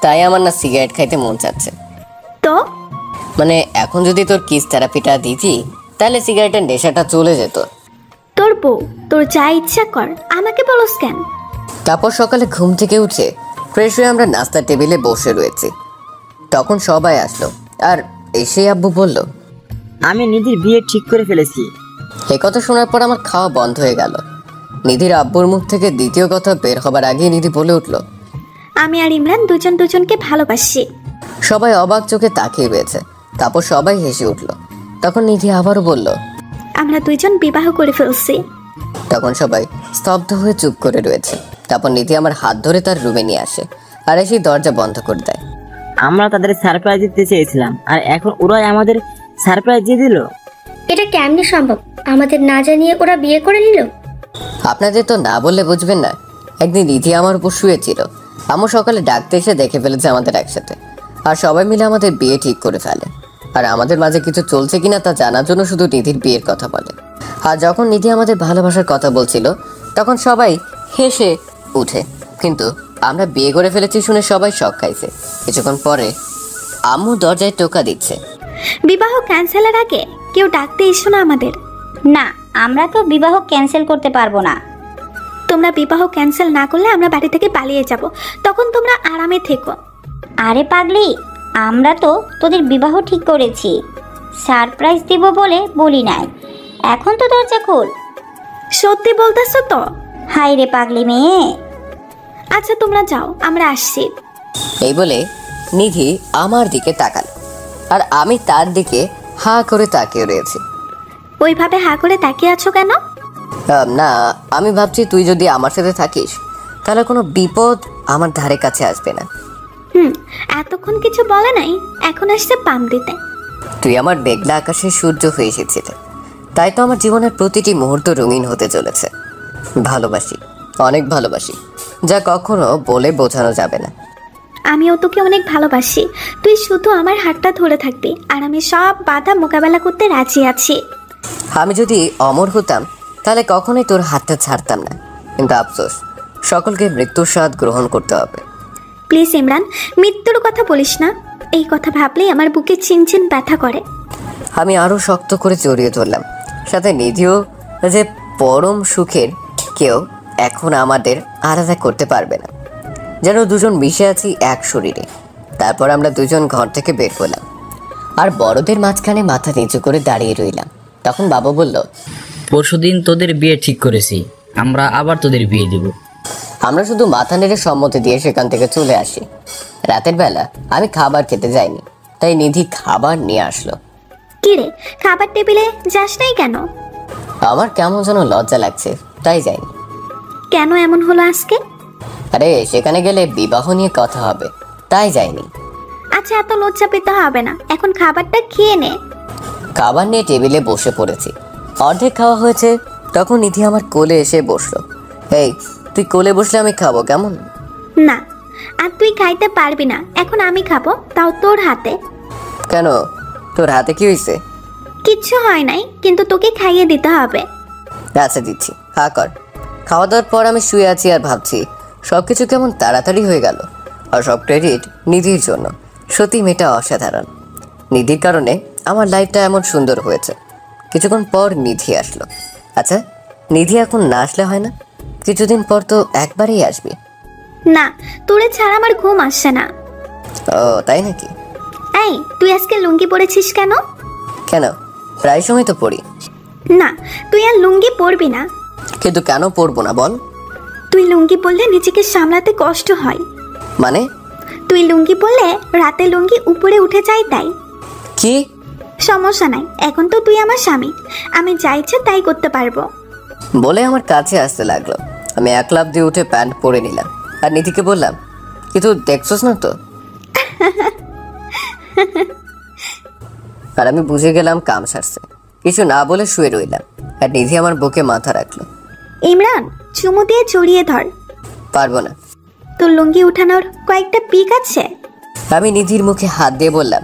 তাই আমার না সিগারেট খাইতে মন চাচ্ছে। তো মানে এখন যদি তোর কিস থেরাপিটা দিতি, তাহলে সিগারেটের নেশাটা চলে যেত। তোর বউ, তোর যা ইচ্ছা কর, আমাকে বলস কেন? তারপর সকালে ঘুম থেকে উঠে ফ্রেশ হয়ে আমরা নাস্তার টেবিলে বসে রয়েছি। তখন সবাই আসলো আর এসে আব্বু বলল, আমি নিধির বিয়ে ঠিক করে ফেলেছি। এ কথা শোনার পর আমার খাওয়া বন্ধ হয়ে গেল। নিধির আব্বুর মুখ থেকে দ্বিতীয় কথা বের হবার আগে নিধি বলে উঠল, আমি আর ইমরান দুজন দুজনকে ভালোবাসি। সবাই অবাক চোখে তাকিয়ে রয়েছে। তারপর সবাই হেসে উঠল। তখন নিধি আবারও বলল, আমরা দুইজন বিবাহ করে ফেলছি। তখন সবাই স্তব্ধ হয়ে চুপ করে রয়েছে। তারপর নিধি আমার হাত ধরে তার রুমে নিয়ে আসে আর এসে দরজা বন্ধ করে দেয়। আমরা তাদের সারপ্রাইজ দিতে চেয়েছিলাম, আর এখন ওরাই আমাদের সারপ্রাইজ দিয়ে দিল। এটা কেমনে সম্ভব? আমাদের না জানিয়ে ওরা বিয়ে করে নিল। আপনাদের তো না বললে বুঝবেন না। একদিন নিধি আমার উপর শুয়েছিল। আম্মু সকালে ডাকতে এসে দেখে ফেলেছে আমাদের একসাথে, আর সবাই মিলে আমাদের বিয়ে ঠিক করে ফেলে। আর আমাদের মাঝে কিছু চলছে কিনা তা জানার জন্য শুধু নিধির বিয়ের কথা বলে। আর যখন নিধি আমাদের ভালোবাসার কথা বলছিল, তখন সবাই হেসে উঠে। কিন্তু আমরা বিয়ে করে ফেলেছি শুনে সবাই শক খাইছে। কিছুক্ষণ পরে আম্মু দরজায় টোকা দিচ্ছে। বিবাহ ক্যান্সেলের আগে কেউ ডাকতে এসো না আমাদের। না, আমরা তো বিবাহ ক্যান্সেল করতে পারবো না। তোমরা বিবাহ ক্যান্সেল না করলে আমরা বাড়ি থেকে পালিয়ে যাব, তখন তোমরা আরামে থেকো। আরে পাগলি, আমরা তো তোদের বিবাহ ঠিক করেছি, সারপ্রাইজ দিব বলে বলি নাই। এখন তো দরজা খোল। সত্যি বলতেছো তো? হাই রে পাগলি মেয়ে। আচ্ছা তোমরা যাও, আমরা আসছি। এই বলে নিধি আমার দিকে তাকাল আর আমি তার দিকে হা করে তাকিয়ে রয়েছি। ওইভাবে হা করে তাকিয়ে আছো কেন? না, আমি ভাবছি তুই যদি আমার সাথে থাকিস তাহলে কোনো বিপদ আমার ধারে কাছে আসবে না। এতক্ষণ কিছু বলে নাই, এখন আসছে পাম দিতে। তুই আমার মেঘলা আকাশে সূর্য হয়ে এসেছিলি, তাই তো আমার জীবনের প্রতিটি মুহূর্ত রঙিন হতে চলেছে। ভালোবাসি, অনেক ভালোবাসি, যা কখনো বলে বোঝানো যাবে না। আমিও তোকে অনেক ভালোবাসি। তুই শুধু আমার হাতটা ধরে থাকবি, আর আমি সব বাধা মোকাবেলা করতে রাজি আছি। আমি যদি অমর হতাম তাহলে কখনোই তোর হাতটা ছাড়তাম না। কিন্তু আফসোস, সকলকে মৃত্যুর স্বাদ গ্রহণ করতে হবে। প্লিজ ইমরান, মৃত্যুর কথা বলিস না। এই কথা ভাবলেই আমার বুকে চিনচিন ব্যথা করে। আমি আরও শক্ত করে জড়িয়ে ধরলাম। সাথে নিধিও যে পরম সুখের, কেউ এখন আমাদের আলাদা করতে পারবে না। যেন দুজন মিশে আছি এক শরীরে। তারপর আমরা দুজন ঘর থেকে বের হলাম আর বড়দের মাঝখানে মাথা নিচু করে দাঁড়িয়ে রইলাম। তখন বাবা বলল, পরশুদিন তোদের বিয়ে ঠিক করেছি, আমরা আবার তোদের বিয়ে দেব। আমরা শুধু মাথা নেড়ে সম্মতি দিয়ে সেখান থেকে চলে আসি। রাতের বেলা আমি খাবার খেতে যাইনি, তাই নিধি খাবার নিয়ে আসলো। কি রে, খাবার টেবিলে যাস নাই কেন? আমার কেমন যেন লজ্জা লাগছে, তাই যাইনি। কেন এমন হলো আজকে? আরে সেখানে গেলে বিবাহ নিয়ে কথা হবে, তাই যাইনি। আচ্ছা, এত লজ্জা পেতে হবে না, এখন খাবারটা খেয়ে নে। খাবার নিয়ে টেবিলে বসে পড়েছি। অর্ধেক খাওয়া হয়েছে, তখন নিধি আমার কোলে এসে বসলো। এই, তুই কোলে বসলে আমি খাবো কেমন? না, আর তুই খাইতে পারবি না, এখন আমি খাবো, তাও তোর হাতে। কেন, তোর হাতে কি হয়েছে? কিচ্ছু হয় নাই, কিন্তু তোকে খাইয়ে দিতে হবে। আচ্ছা দিচ্ছি, খা কর। খাওয়া দাওয়ার পর আমি শুয়ে আছি আর ভাবছি সবকিছু কেমন তাড়াতাড়ি হয়ে গেল। আর সব ক্রেডিট নিধির জন্য। সত্যি মেয়েটা অসাধারণ। নিধির কারণে আমার লাইফটা এমন সুন্দর হয়েছে। কিছুক্ষণ পর নিধি আসলো। আচ্ছা, নিধি এখন না আসলে হয় না? কিছুদিন পর তো একবারেই আসবে। না, তোরে ছাড়া আমার ঘুম আসছে না। ও তাই নাকি? এই, তুই আজকে লুঙ্গি পরেছিস কেন? কেন, প্রায় সময় তো পড়ি। না, তুই আর লুঙ্গি পরবি না। কিন্তু কেন পরবো না বল? তুই লুঙ্গি পরলে নিজেকে সামলাতে কষ্ট হয়। মানে? তুই লুঙ্গি পরলে রাতে লুঙ্গি উপরে উঠে যায়, তাই। কি? সমস্যা নাই, এখন তো তুই আমার স্বামী, আমি যা ইচ্ছে তাই করতে পারবো। বলে আমার কাছে আসতে লাগলো। আমি এক লাফ দিয়ে উঠে প্যান্ট পরে নিলাম আর নিধিকে বললাম, কিন্তু দেখছস না তো? আর আমি বুঝে গেলাম কাম সারছে। কিছু না বলে শুয়ে রইলাম আর নিধি আমার বুকে মাথা রাখলো। ইমরান, চুমু দিয়ে জড়িয়ে ধর। পারবো না। তোর লুঙ্গি উঠানোর কয়েকটা পিক আছে। আমি নিধির মুখে হাত দিয়ে বললাম,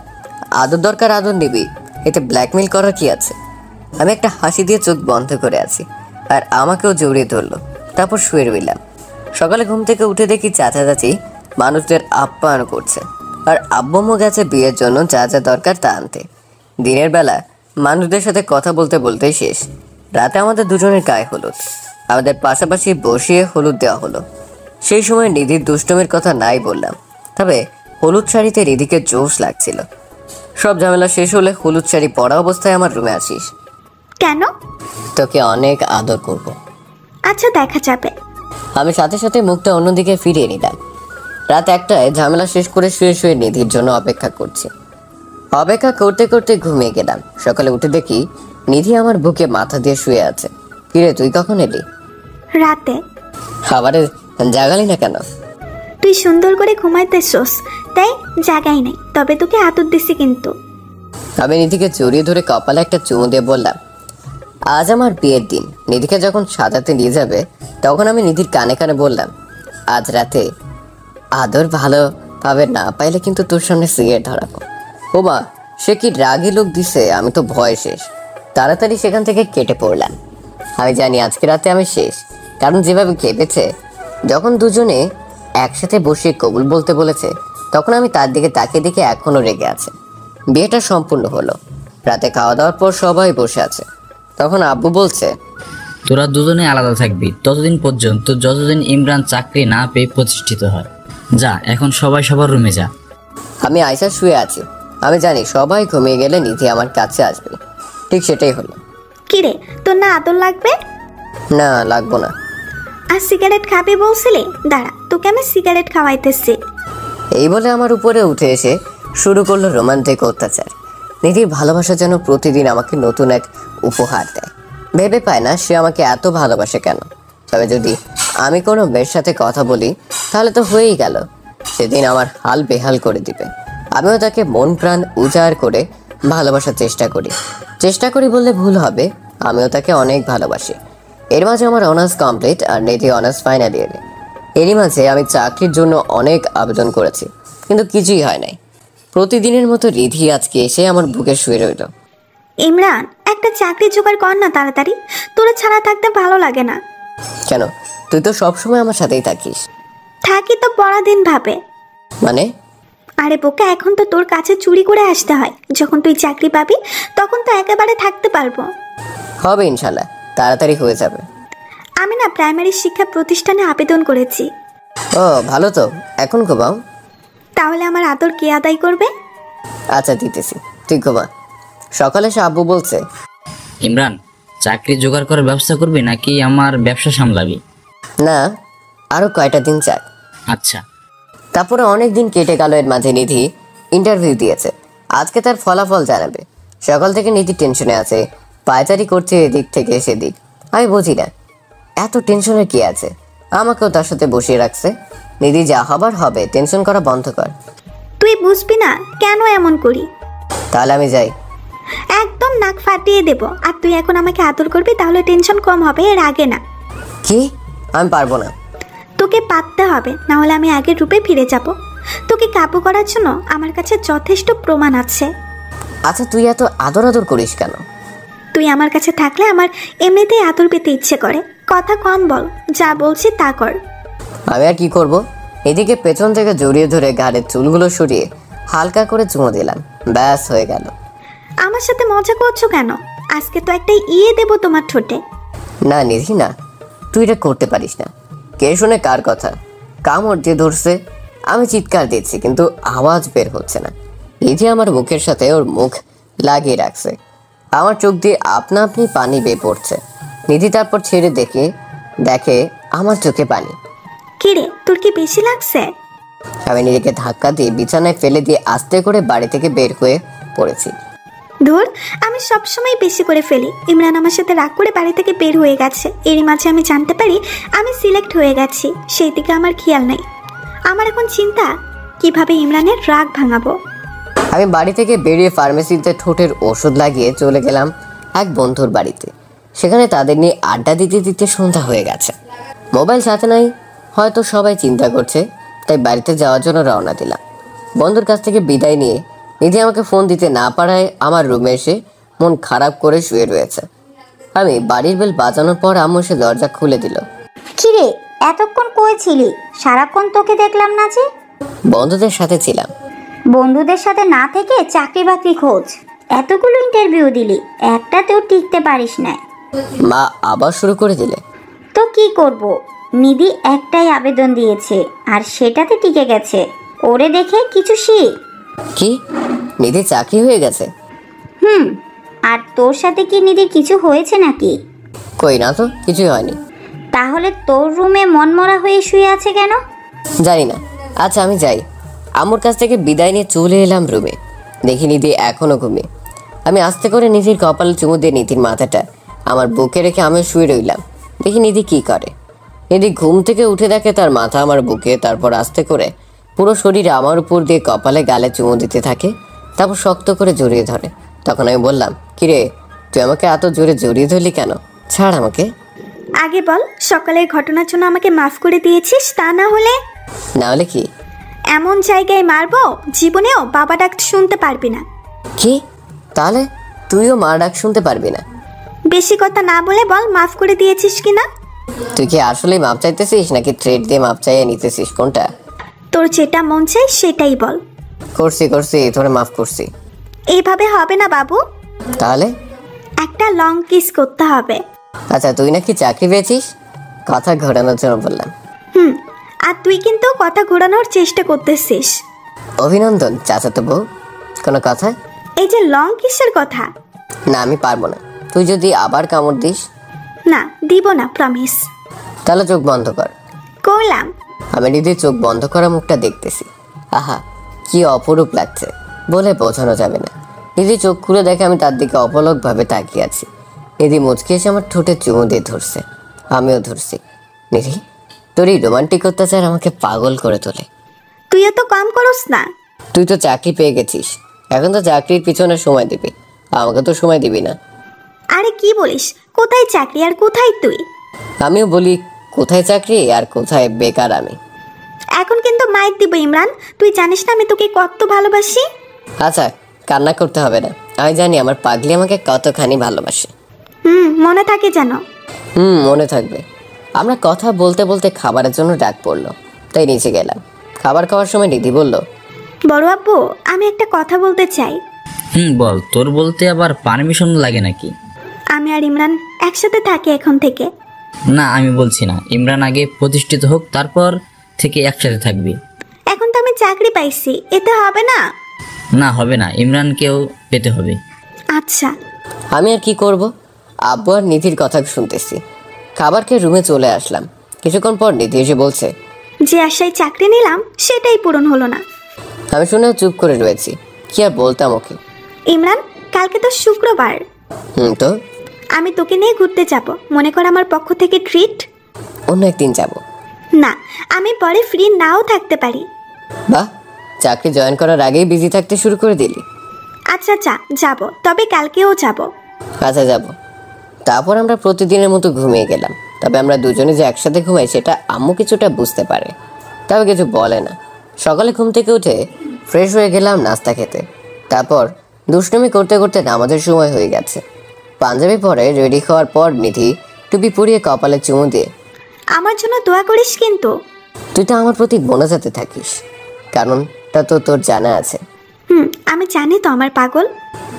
আদর দরকার আদর নিবি, এতে ব্ল্যাকমেল করার কি আছে? আমি একটা হাসি দিয়ে চোখ বন্ধ করে আছি আর আমাকেও জড়িয়ে ধরলো। তারপর শুয়ে রইলাম। সকালে ঘুম থেকে উঠে দেখি চাচা চাচি মানুষদের আপ্যায়ন করছে আর আব্বুম্মু গেছে বিয়ের জন্য যা যা দরকার তা আনতে। দিনের বেলা মানুষদের সাথে কথা বলতে বলতেই শেষ। রাতে আমাদের দুজনের গায়ে হলুদ। আমাদের পাশাপাশি বসিয়ে হলুদ দেওয়া হলো। সেই সময় নিধির দুষ্টমের কথা নাই বললাম, তবে হলুদ শাড়িতে নিধিকে জোশ লাগছিল। সব ঝামেলা শেষ হলে হলুদ শাড়ি পরা অবস্থায় আমার রুমে আসিস। কেন? তোকে অনেক আদর করব। আচ্ছা, দেখা যাবে। আমি সাথে সাথে মুখটা অন্যদিকে ফিরিয়ে নিলাম। রাত 1টায় ঝামেলা শেষ করে শুয়ে শুয়ে নিধির জন্য অপেক্ষা করছি। অপেক্ষা করতে করতে ঘুমিয়ে গেলাম। সকালে উঠে দেখি নিধি আমার বুকে মাথা দিয়ে শুয়ে আছে। কিরে, তুই কখন এলি? রাতে। খাবারে জাগালি না কেন? তুই সুন্দর করে ঘুমাইতেছস, তাই জাগাই নাই, তবে তোকে আদর দিছি। কিন্তু আমি নিধিকে জড়িয়ে ধরে কপালে একটা চুমু দিয়ে বললাম, আজ আমার বিয়ের দিন। নিধিকে যখন সাজাতে নিয়ে যাবে তখন আমি নিধির কানে কানে বললাম, আজ রাতে আদর ভালোভাবে না পাইলে কিন্তু তোর সামনে সিগারেট ধরাবো। ও মা, সে কি রাগী লোক দিছে! আমি তো ভয় শেষ। তাড়াতাড়ি সেখান থেকে কেটে পড়লাম। আমি জানি আজকে রাতে আমি শেষ, কারণ যেভাবে কেঁপেছে। যখন দুজনে একসাথে বসে কবুল বলতে বলেছে তখন আমি তার দিকে তাকিয়ে দেখে এখনো রেগে আছে। বিয়েটা সম্পূর্ণ হলো। রাতে খাওয়া দাওয়ার পর সবাই বসে আছে। তখন আব্বু বলছে, তোরা দুজনে আলাদা থাকবি ততদিন পর্যন্ত যতদিন ইমরান চাকরি না পেয়ে প্রতিষ্ঠিত হয়। যা, এখন সবাই সবার রুমে যা। আমি আয়সা শুয়ে আছি। আমি জানি সবাই ঘুমিয়ে গেলে নিধি আমার কাছে আসবে। ঠিক সেটাই হলো। কিরে, তোর না আদর লাগবে? না, লাগবো না। আর সিগারেট খাবি বলছিলি? দাঁড়া, তোকে আমি সিগারেট খাওয়াইতেছি। এই বলে আমার উপরে উঠে এসে শুরু করলো রোমান্টিক অত্যাচার। নিধির ভালোবাসা যেন প্রতিদিন আমাকে নতুন এক উপহার দেয়। ভেবে পায় না সে আমাকে এত ভালোবাসে কেন। তবে যদি আমি কোনো মেয়ের সাথে কথা বলি তাহলে তো হয়েই গেল। সেদিন আমার হাল বেহাল করে দিবে। আমিও তাকে মন প্রাণ উজাড় করে ভালোবাসার চেষ্টা করি বললে ভুল হবে। আমিও তাকে অনেক ভালোবাসি। এর মাঝে আমার অনার্স কমপ্লিট আর নিধি অনার্স ফাইনাল ইয়ারে। এরই মাঝে আমি চাকরির জন্য অনেক আবেদন করেছি, কিন্তু কিছুই হয় নাই। প্রতিদিনের মতো রিধি আজকে এসে আমার বুকে শুয়ে রইল। ইমরান, একটা চাকরি জোগাড় কর না তাড়াতাড়ি, তোরা ছাড়া থাকতে ভালো লাগে না। কেন, তুই তো সবসময় আমার সাথেই থাকিস। থাকি তো পরাধীন ভাবে। মানে? আরে বোকা, এখন তো তোর কাছে চুরি করে আসতে হয়। যখন তুই চাকরি পাবি তখন তো একেবারে থাকতে পারবো। হবে ইনশাল্লাহ, তাড়াতাড়ি হয়ে যাবে। আমি না প্রাইমারি শিক্ষা প্রতিষ্ঠানে আবেদন করেছি। ও ভালো তো, এখন ঘুমাও। তাহলে আমার আদর কে আদায় করবে? আচ্ছা দিতেছি, তুই ঘুমা। সকালে সে আব্বু বলছে, ইমরান, চাকরি জোগাড় করার ব্যবস্থা করবি নাকি আমার ব্যবসা সামলাবি? না, আরো কয়টা দিন যাক। আচ্ছা। তারপরে অনেক দিন কেটে গেল। এর মাঝে নিধি ইন্টারভিউ দিয়েছে, আজকে তার ফলাফল জানাবে। সকাল থেকে নিধি টেনশনে আছে, পায়চারি করছে এদিক থেকে সেদিক। আমি বুঝি না এত টেনশনের কি আছে, আমাকেও তার সাথে বসিয়ে রাখছে। নিধি যা হবার হবে, টেনশন করা বন্ধ কর। তুই বুঝবি না কেন এমন করি। তাহলে আমি যাই। একদম নাক ফাটিয়ে দেব। আর তুই এখন আমাকে আদর করবি, তাহলে টেনশন কম হবে, এর আগে না। কি? আমি পারবো না। তোকে পাততে হবে, না হলে আমি আগের রূপে ফিরে যাব। তোকে কাবু করার জন্য আমার কাছে যথেষ্ট প্রমাণ আছে। আচ্ছা তুই এত আদর আদর করিস কেন? তুই আমার কাছে থাকলে আমার এমনিতেই আদর পেতে ইচ্ছে করে। কথা কম বল, যা বলছি তা কর। আমি আর কি করব? এদিকে পেছন থেকে জড়িয়ে ধরে ঘাড়ের চুলগুলো সরিয়ে হালকা করে চুমো দিলাম, ব্যাস হয়ে গেল। আমার সাথে মজা করছো কেন? আজকে তো একটা দেবো তোমার ঠোঁটে। না নিধি না, তুই এটা করতে পারিস না। কে শুনে কার কথা? কামড় দিয়ে ধরছে, আমি চিৎকার দিচ্ছি কিন্তু আওয়াজ বের হচ্ছে না। নিধি আমার মুখের সাথে ওর মুখ লাগিয়ে রাখছে। আমার চোখ দিয়ে আপনা আপনি পানি বেয়ে পড়ছে। নিধি তারপর ছেড়ে দেখে আমার চোখে পানি। কিরে, তোর কি বেশি লাগছে? আমি নিধিকে ধাক্কা দিয়ে বিছানায় ফেলে দিয়ে আস্তে করে বাড়ি থেকে বের হয়ে পড়েছি। ধুর, আমি সবসময় বেশি করে ফেলি। ইমরান আমার সাথে রাগ করে বাড়ি থেকে বের হয়ে গেছে। এরই মাঝে আমি জানতে পারি আমি সিলেক্ট হয়ে গেছি। সেই দিকে আমার খেয়াল নাই। আমার এখন চিন্তা কিভাবে ইমরানের রাগ ভাঙাবো। আমি বাড়ি থেকে বেরিয়ে ফার্মেসিতে ঠোঁটের ওষুধ লাগিয়ে চলে গেলাম এক বন্ধুর বাড়িতে। সেখানে তাদের নিয়ে আড্ডা দিতে দিতে সন্ধ্যা হয়ে গেছে। মোবাইল সাথে নাই, হয়তো সবাই চিন্তা করছে, তাই বাড়িতে যাওয়ার জন্য রওনা দিলাম। বন্ধুর কাছ থেকে বিদায় নিয়ে নিধি আমাকে ফোন দিতে না পারায় আমার রুমে এসে মন খারাপ করে শুয়ে রয়েছে। আমি বাড়ির বেল বাজানোর পর আম্মু এসে দরজা খুলে দিল। কিরে, এতক্ষণ কই ছিলি? সারাক্ষণ তোকে দেখলাম না যে। বন্ধুদের সাথে ছিলাম। বন্ধুদের সাথে না থেকে চাকরি বাকরি খোঁজ। এতগুলো ইন্টারভিউ দিলি, একটাতেও টিকতে পারিস না। মা আবার শুরু করে দিলে। তো কি করব, নিধি একটাই আবেদন দিয়েছে আর সেটাতে টিকে গেছে। ওরে দেখে কিছু শিখ। কি? নিধি চাকরি হয়ে গেছে? আর তোর সাথে কি নিধির কিছু হয়েছে নাকি? কই না তো, কিছুই হয়নি। তাহলে তোর রুমে মনমরা হয়ে শুয়ে আছে কেন? জানি না। আচ্ছা আমি যাই। আম্মুর কাছ থেকে বিদায় নিয়ে চলে এলাম রুমে। দেখি নিধি এখনো ঘুমিয়ে। আমি আস্তে করে নিধির কপালে চুমু দিয়ে নিধির মাথাটা আমার বুকে রেখে আমি শুয়ে রইলাম। দেখি নিধি কি করে। নিধি ঘুম থেকে উঠে দেখে তার মাথা আমার বুকে, তারপর আস্তে করে পুরো শরীরে আমার উপর দিয়ে কপালে গালে চুমু দিতে থাকে, তারপর শক্ত করে জড়িয়ে ধরে। তখন আমি বললাম, কিরে তুই আমাকে এত জোরে জড়িয়ে ধরলি কেন? ছাড় আমাকে। আগে বল, সকালের ঘটনার জন্য আমাকে মাফ করে দিয়েছিস? তা না হলে কি? এমন জায়গায় মারবো জীবনেও বাবা ডাক শুনতে পারবি না। কি? তাহলে তুইও মা ডাক শুনতে পারবি না? বেশি কথা না বলে বল, মাফ করে দিয়েছিস কিনা? তুই কি আসলেই মাপ চাইতেছিস নাকি থ্রেড দিয়ে মাপ চাইয়ে নিতেছিস? কোনটা? তোর যেটা মন চাই সেটাই বল। করছি, তোরে মাফ করছি। এইভাবে হবে না বাবু। তাহলে? একটা লং কিস করতে হবে। আচ্ছা তুই নাকি চাকরি পেয়েছিস? কথা ঘোরানোর জন্য বললাম। আর তুই কিন্তু কথা ঘোরানোর চেষ্টা করতেছিস। অভিনন্দন চাচাতো বউ। কোনো কথা? এই যে লং কিসের কথা। না আমি পারবো না। তুই যদি আবার কামড় দিস? না, দিব না, প্রমিস। তাহলে চোখ বন্ধ কর। করলাম। আমি নিধির চোখ বন্ধ করা মুখটা দেখতেছি। আহা কি অপরূপ লাগছে, বলে বোঝানো যাবে না। নিধি চোখ খুলে দেখে আমি তার দিকে অপলক ভাবে তাকিয়ে আছি। নিধি মুচকে এসে আমার ঠোঁটে চুমু দিয়ে ধরছে, আমিও ধরছি। নিধি তোর এই রোমান্টিক অত্যাচার আমাকে পাগল করে তোলে। তুইও তো কম করস না। তুই তো চাকরি পেয়ে গেছিস, এখন তো চাকরির পিছনে সময় দিবি, আমাকে তো সময় দিবি না। আরে কি বলিস? কোথায় চাকরি আর কোথায় তুই? আমিও বলি কোথায় চাকরি আর কোথায় বেকার আমি। এখন কিন্তু মাইক দিব ইমরান। তুই জানিস না আমি তোকে কত ভালোবাসি। আচ্ছা কান্না করতে হবে না, আমি জানি আমার পাগলি আমাকে কতখানি ভালোবাসে। মনে থাকে যেন। মনে থাকবে। আমরা কথা বলতে বলতে খাবারের জন্য ডাক পড়লো, তাই নিচে গেলাম। খাবার খাওয়ার সময় নিধি বলল, বড় আব্বু আমি একটা কথা বলতে চাই। বল। তোর বলতে আবার পারমিশন লাগে নাকি? আমি আর ইমরান একসাথে থাকি এখন থেকে। না, আমি বলছি না। ইমরান আগে প্রতিষ্ঠিত হোক, তারপর থেকে একসাথে থাকবি। এখন তো আমি চাকরি পাইছি, এতে হবে না? না, হবে না, ইমরানকেও পেতে হবে। আচ্ছা। আমি আর কি করব? আব্বু আর নিধির কথা শুনতেছি। খাবার খেয়ে রুমে চলে আসলাম। কিছুক্ষণ পর নিধি এসে বলছে, যে আশায় চাকরি নিলাম সেটাই পূরণ হলো না। আমি শুনেও চুপ করে রয়েছি। কি আর বলতাম ওকে। ইমরান কালকে তো শুক্রবার, তো আমি তোকে নিয়ে ঘুরতে যাব, মনে কর আমার পক্ষ থেকে ট্রিট। অন্য একদিন যাব। না, আমি পরে ফ্রি নাও থাকতে পারি। বাহ, চাকরি জয়েন করার আগেই বিজি থাকতে শুরু করে দিলি। আচ্ছা যাব, তবে কালকেও যাব। আচ্ছা যাব। তারপর আমরা প্রতিদিনের মতো ঘুমিয়ে গেলাম। তবে আমরা দুজনে যে একসাথে ঘুমাই সেটা আম্মু কিছুটা বুঝতে পারে, তবে কিছু বলে না। সকালে ঘুম থেকে উঠে ফ্রেশ হয়ে গেলাম নাস্তা খেতে। তারপর দুষ্টুমি করতে করতে নামাজের সময় হয়ে গেছে। পাঞ্জাবি পরে রেডি হওয়ার পর নিধি টুপি পরিয়ে কপালে চুমু দিয়ে, আমার জন্য দোয়া করিস কিন্তু। তুই তো আমার প্রতি মোনাজাতে থাকিস, কারণটা তো তোর জানা আছে। আমি জানি তো আমার পাগল।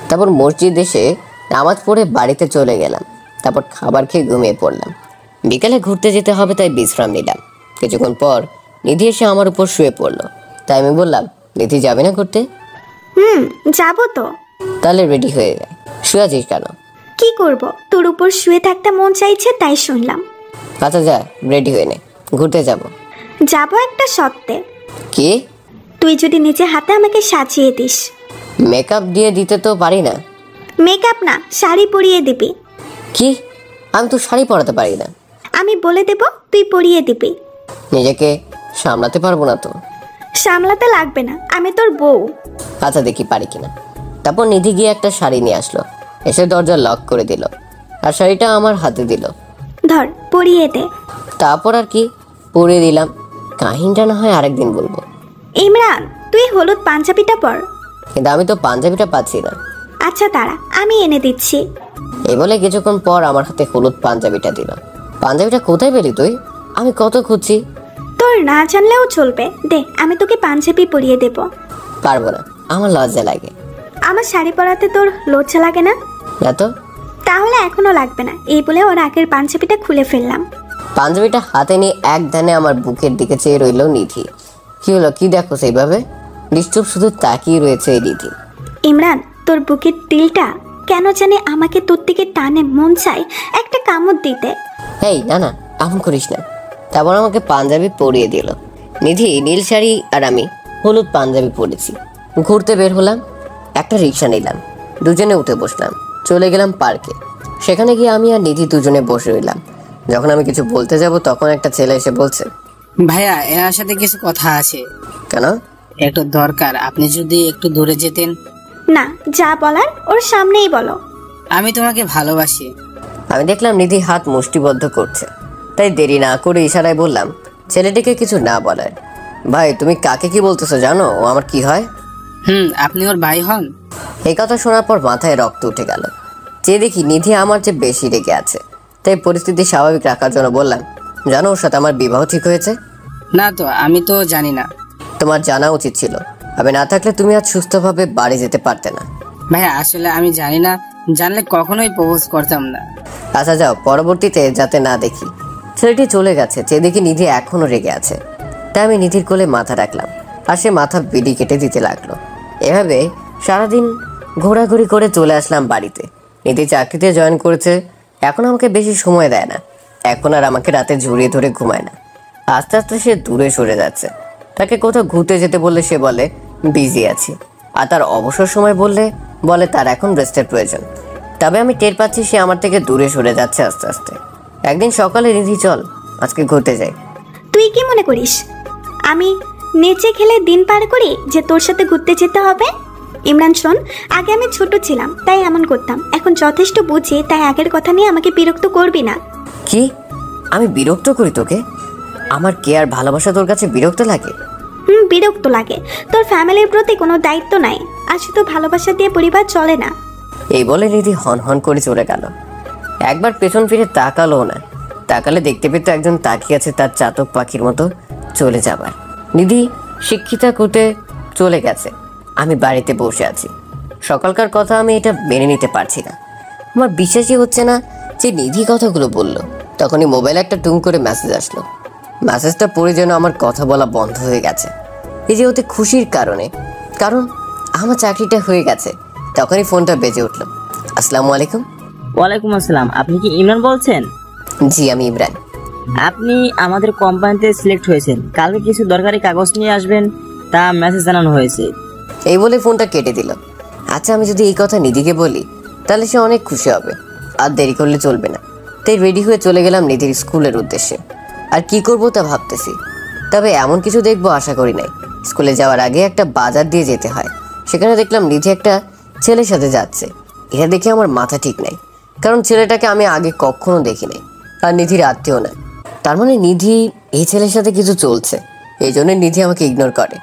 তারপর মসজিদ এসে নামাজ পড়ে বাড়িতে চলে গেলাম। তারপর খাবার খেয়ে ঘুমিয়ে পড়লাম। বিকালে ঘুরতে যেতে হবে তাই বিশ্রাম নিলাম। কিছুক্ষণ পর নিধি এসে আমার উপর শুয়ে পড়লো। তাই আমি বললাম, নিধি যাবে না ঘুরতে? যাব তো। তাহলে রেডি হয়ে যায়। শুয়ে আছিস কেন? কি করব, তোর উপর শুয়ে থাকতে মন চাইছে তাই শুনলাম। আচ্ছা যা, রেডি হয়ে নে, ঘুরতে যাব। যাব একটা সত্ত্বে। কি? তুই যদি নিজে হাতে আমাকে সাজিয়ে দিস। মেকআপ দিয়ে দিতে তো পারি না। মেকআপ না, শাড়ি পরিয়ে দিবি। কি? আমি তো শাড়ি পরাতে পারি না। আমি বলে দেব, তুই পরিয়ে দিবি। নিজেকে সামলাতে পারবো না তো। সামলাতে লাগবে না, আমি তোর বউ। আচ্ছা দেখি পারি কিনা। তারপর নিধি গিয়ে একটা শাড়ি নিয়ে আসলো। এসে দরজা লক করে দিল আর শাড়িটা আমার হাতে দিল। ধর, পরিয়ে দে। তারপর আর কি, পরিয়ে দিলাম। কাহিনীটা না হয় আরেকদিন বলবো। ইমরান তুই হলুদ পাঞ্জাবিটা পর। কিন্তু আমি তো পাঞ্জাবিটা পাচ্ছি না। আচ্ছা দাঁড়া, আমি এনে দিচ্ছি। এই বলে কিছুক্ষণ পর আমার হাতে হলুদ পাঞ্জাবিটা দিল। পাঞ্জাবিটা কোথায় পেলি তুই? আমি কত খুঁজছি। তোর না জানলেও চলবে, দে আমি তোকে পাঞ্জাবি পরিয়ে দেব। পারবো না, আমার লজ্জা লাগে। আমার শাড়ি পরাতে তোর লজ্জা লাগে না? না তো। তাহলে এখনো লাগবে না, এই বলে ওর আগের পাঞ্জাবিটা খুলে ফেললাম। পাঞ্জাবিটা হাতে নিয়ে এক ধ্যানে আমার বুকের দিকে চেয়ে রইল নিধি। কি হলো, কি দেখো সেইভাবে? নিশ্চুপ শুধু তাকিয়ে রয়েছে এই নিধি। ইমরান তোর বুকের তিলটা কেন জানে আমাকে তোর দিকে টানে, মন চায় একটা কামড় দিতে। এই না না, এমন করিস না। তারপর আমাকে পাঞ্জাবি পরিয়ে দিল। নিধি নীল শাড়ি আর আমি হলুদ পাঞ্জাবি পরেছি। ঘুরতে বের হলাম। একটা রিক্সা নিলাম, দুজনে উঠে বসলাম। চলে গেলাম পার্কে। সেখানে গিয়ে আমি আর নিধি দুজনে বসে রইলাম। যখন আমি কিছু বলতে যাব তখন একটা ছেলে এসে বলছে, ভাইয়া এনার সাথে কিছু কথা আছে। কেন? একটু দরকার, আপনি যদি একটু দূরে যেতেন। না, যা বলার ওর সামনেই বলো। আমি তোমাকে ভালোবাসি। আমি দেখলাম নিধি হাত মুষ্টিবদ্ধ করছে, তাই দেরি না করে ইশারায় বললাম ছেলেটিকে কিছু না বলার। ভাই তুমি কাকে কি বলতেছো জানো? ও আমার কি হয়? আপনি ওর ভাই হন? এই কথা শোনার পর মাথায় রক্ত উঠে গেল। যে দেখি নিধি আমার চেয়ে বেশি রেগে আছে। তাই পরিস্থিতি স্বাভাবিক রাখার জন্য বললাম, জানো ওর সাথে আমার বিবাহ ঠিক হয়েছে? না তো, আমি তো জানি না। তোমার জানা উচিত ছিল। আমি না থাকলে তুমি আজ সুস্থভাবে বাড়ি যেতে পারতে না। ভাইয়া আসলে আমি জানি না, জানলে কখনোই প্রপোজ করতাম না। আচ্ছা যাও, পরবর্তীতে যাতে না দেখি। ছেলেটি চলে গেছে। যে দেখি নিধি এখনো রেগে আছে। তাই আমি নিধির কোলে মাথা রাখলাম আর সে মাথা বিড়ি কেটে দিতে লাগলো। এভাবে সারাদিন ঘোরাঘুরি করে চলে আসলাম বাড়িতে। নিধি চাকরিতে জয়েন করেছে, এখন আমাকে বেশি সময় দেয় না। এখন আর আমাকে রাতে জড়িয়ে ধরে ঘুমায় না। আস্তে আস্তে সে দূরে সরে যাচ্ছে। তাকে কোথাও ঘুরতে যেতে বললে সে বলে বিজি আছি, আর তার অবসর সময় বলে তার এখন রেস্টের প্রয়োজন। তবে আমি টের পাচ্ছি সে আমার থেকে দূরে সরে যাচ্ছে আস্তে আস্তে। একদিন সকালে নিধি চল আজকে ঘুরতে যাই। তুই কি মনে করিস আমি নেচে খেলে দিন পার করি যে তোর সাথে ঘুরতে যেতে হবে? ইমরান শোন, আগে আমি ছোট ছিলাম তাই এমন করতাম, এখন যথেষ্ট বুঝি, তাই আগের কথা নিয়ে আমাকে বিরক্ত করবি না। কি? আমি বিরক্ত করি তোকে? আমার কেয়ার ভালোবাসা তোর কাছে বিরক্ত লাগে? বিরক্ত লাগে। তোর ফ্যামিলির প্রতি কোনো দায়িত্ব নাই, আর শুধু ভালোবাসা দিয়ে পরিবার চলে না। এই বলে নিধি হন হন করে চলে গেল। একবার পেছন ফিরে তাকালো না। তাকালে দেখতে পেত একজন তাকিয়ে আছে তার চাতক পাখির মতো চলে যাবার। নিধি শিক্ষিতা করতে চলে গেছে, আমি বাড়িতে বসে আছি। সকালকার কথা আমি এটা মেনে নিতে পারছি না। আমার বিশ্বাসই হচ্ছে না যে নিধি কথাগুলো বললো। তখনই মোবাইলে একটা টুং করে মেসেজ আসলো। মেসেজটা পড়ে যেন আমার কথা বলা বন্ধ হয়ে গেছে, এই যে ওতে খুশির কারণে, কারণ আমার চাকরিটা হয়ে গেছে। তখনই ফোনটা বেজে উঠলো। আসসালামু আলাইকুম। ওয়ালাইকুম আসসালাম। আপনি কি ইমরান বলছেন? জি, আমি ইমরান। আপনি আমাদের কোম্পানিতে সিলেক্ট হয়েছেন, কালকে কিছু দরকারি কাগজ নিয়ে আসবেন, তা মেসেজ জানানো হয়েছে। এই বলে ফোনটা কেটে দিল। আচ্ছা, আমি যদি এই কথা নিধিকে বলি তাহলে সে অনেক খুশি হবে, আর দেরি করলে চলবে না। তাই রেডি হয়ে চলে গেলাম নিধির স্কুলের উদ্দেশ্যে। আর কি করব তা ভাবতেছি, তবে এমন কিছু দেখবো আশা করি নাই। স্কুলে যাওয়ার আগে একটা বাজার দিয়ে যেতে হয়, সেখানে দেখলাম নিধি একটা ছেলের সাথে যাচ্ছে। এটা দেখে আমার মাথা ঠিক নাই, কারণ ছেলেটাকে আমি আগে কখনো দেখি নাই, আর নিধির আত্মীয় না। তার মানে নিধি এই ছেলের সাথে কিছু চলছে, এই জন্য নিধি আমাকে ইগনোর করে।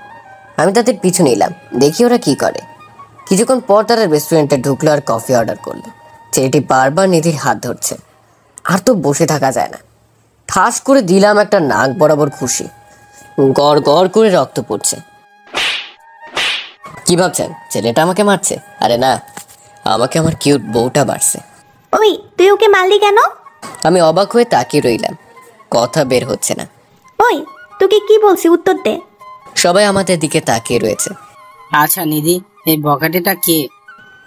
আমি তাদের পিছু নিলাম, দেখি ওরা কি করে। কিছুক্ষণ পর তারা রেস্টুরেন্টে ঢুকলো আর কফি অর্ডার করলো। ছেলেটি বারবার নিধির হাত ধরছে, আর তো বসে থাকা যায় না। ঠাস করে দিলাম একটা নাক বরাবর খুশি, গড় গড় করে রক্ত পড়ছে। কি ভাবছেন ছেলেটা আমাকে মারছে? আরে না, আমাকে আমার কিউট বউটা মারছে। ওই তুই ওকে মারলি কেন? আমি অবাক হয়ে তাকিয়ে রইলাম, কথা বের হচ্ছে না। ওই তোকে কি বলছি, উত্তর দে। সবাই আমাদের দিকে তাকিয়ে রয়েছে। আচ্ছা নিধি, এই বকাটেটা কে?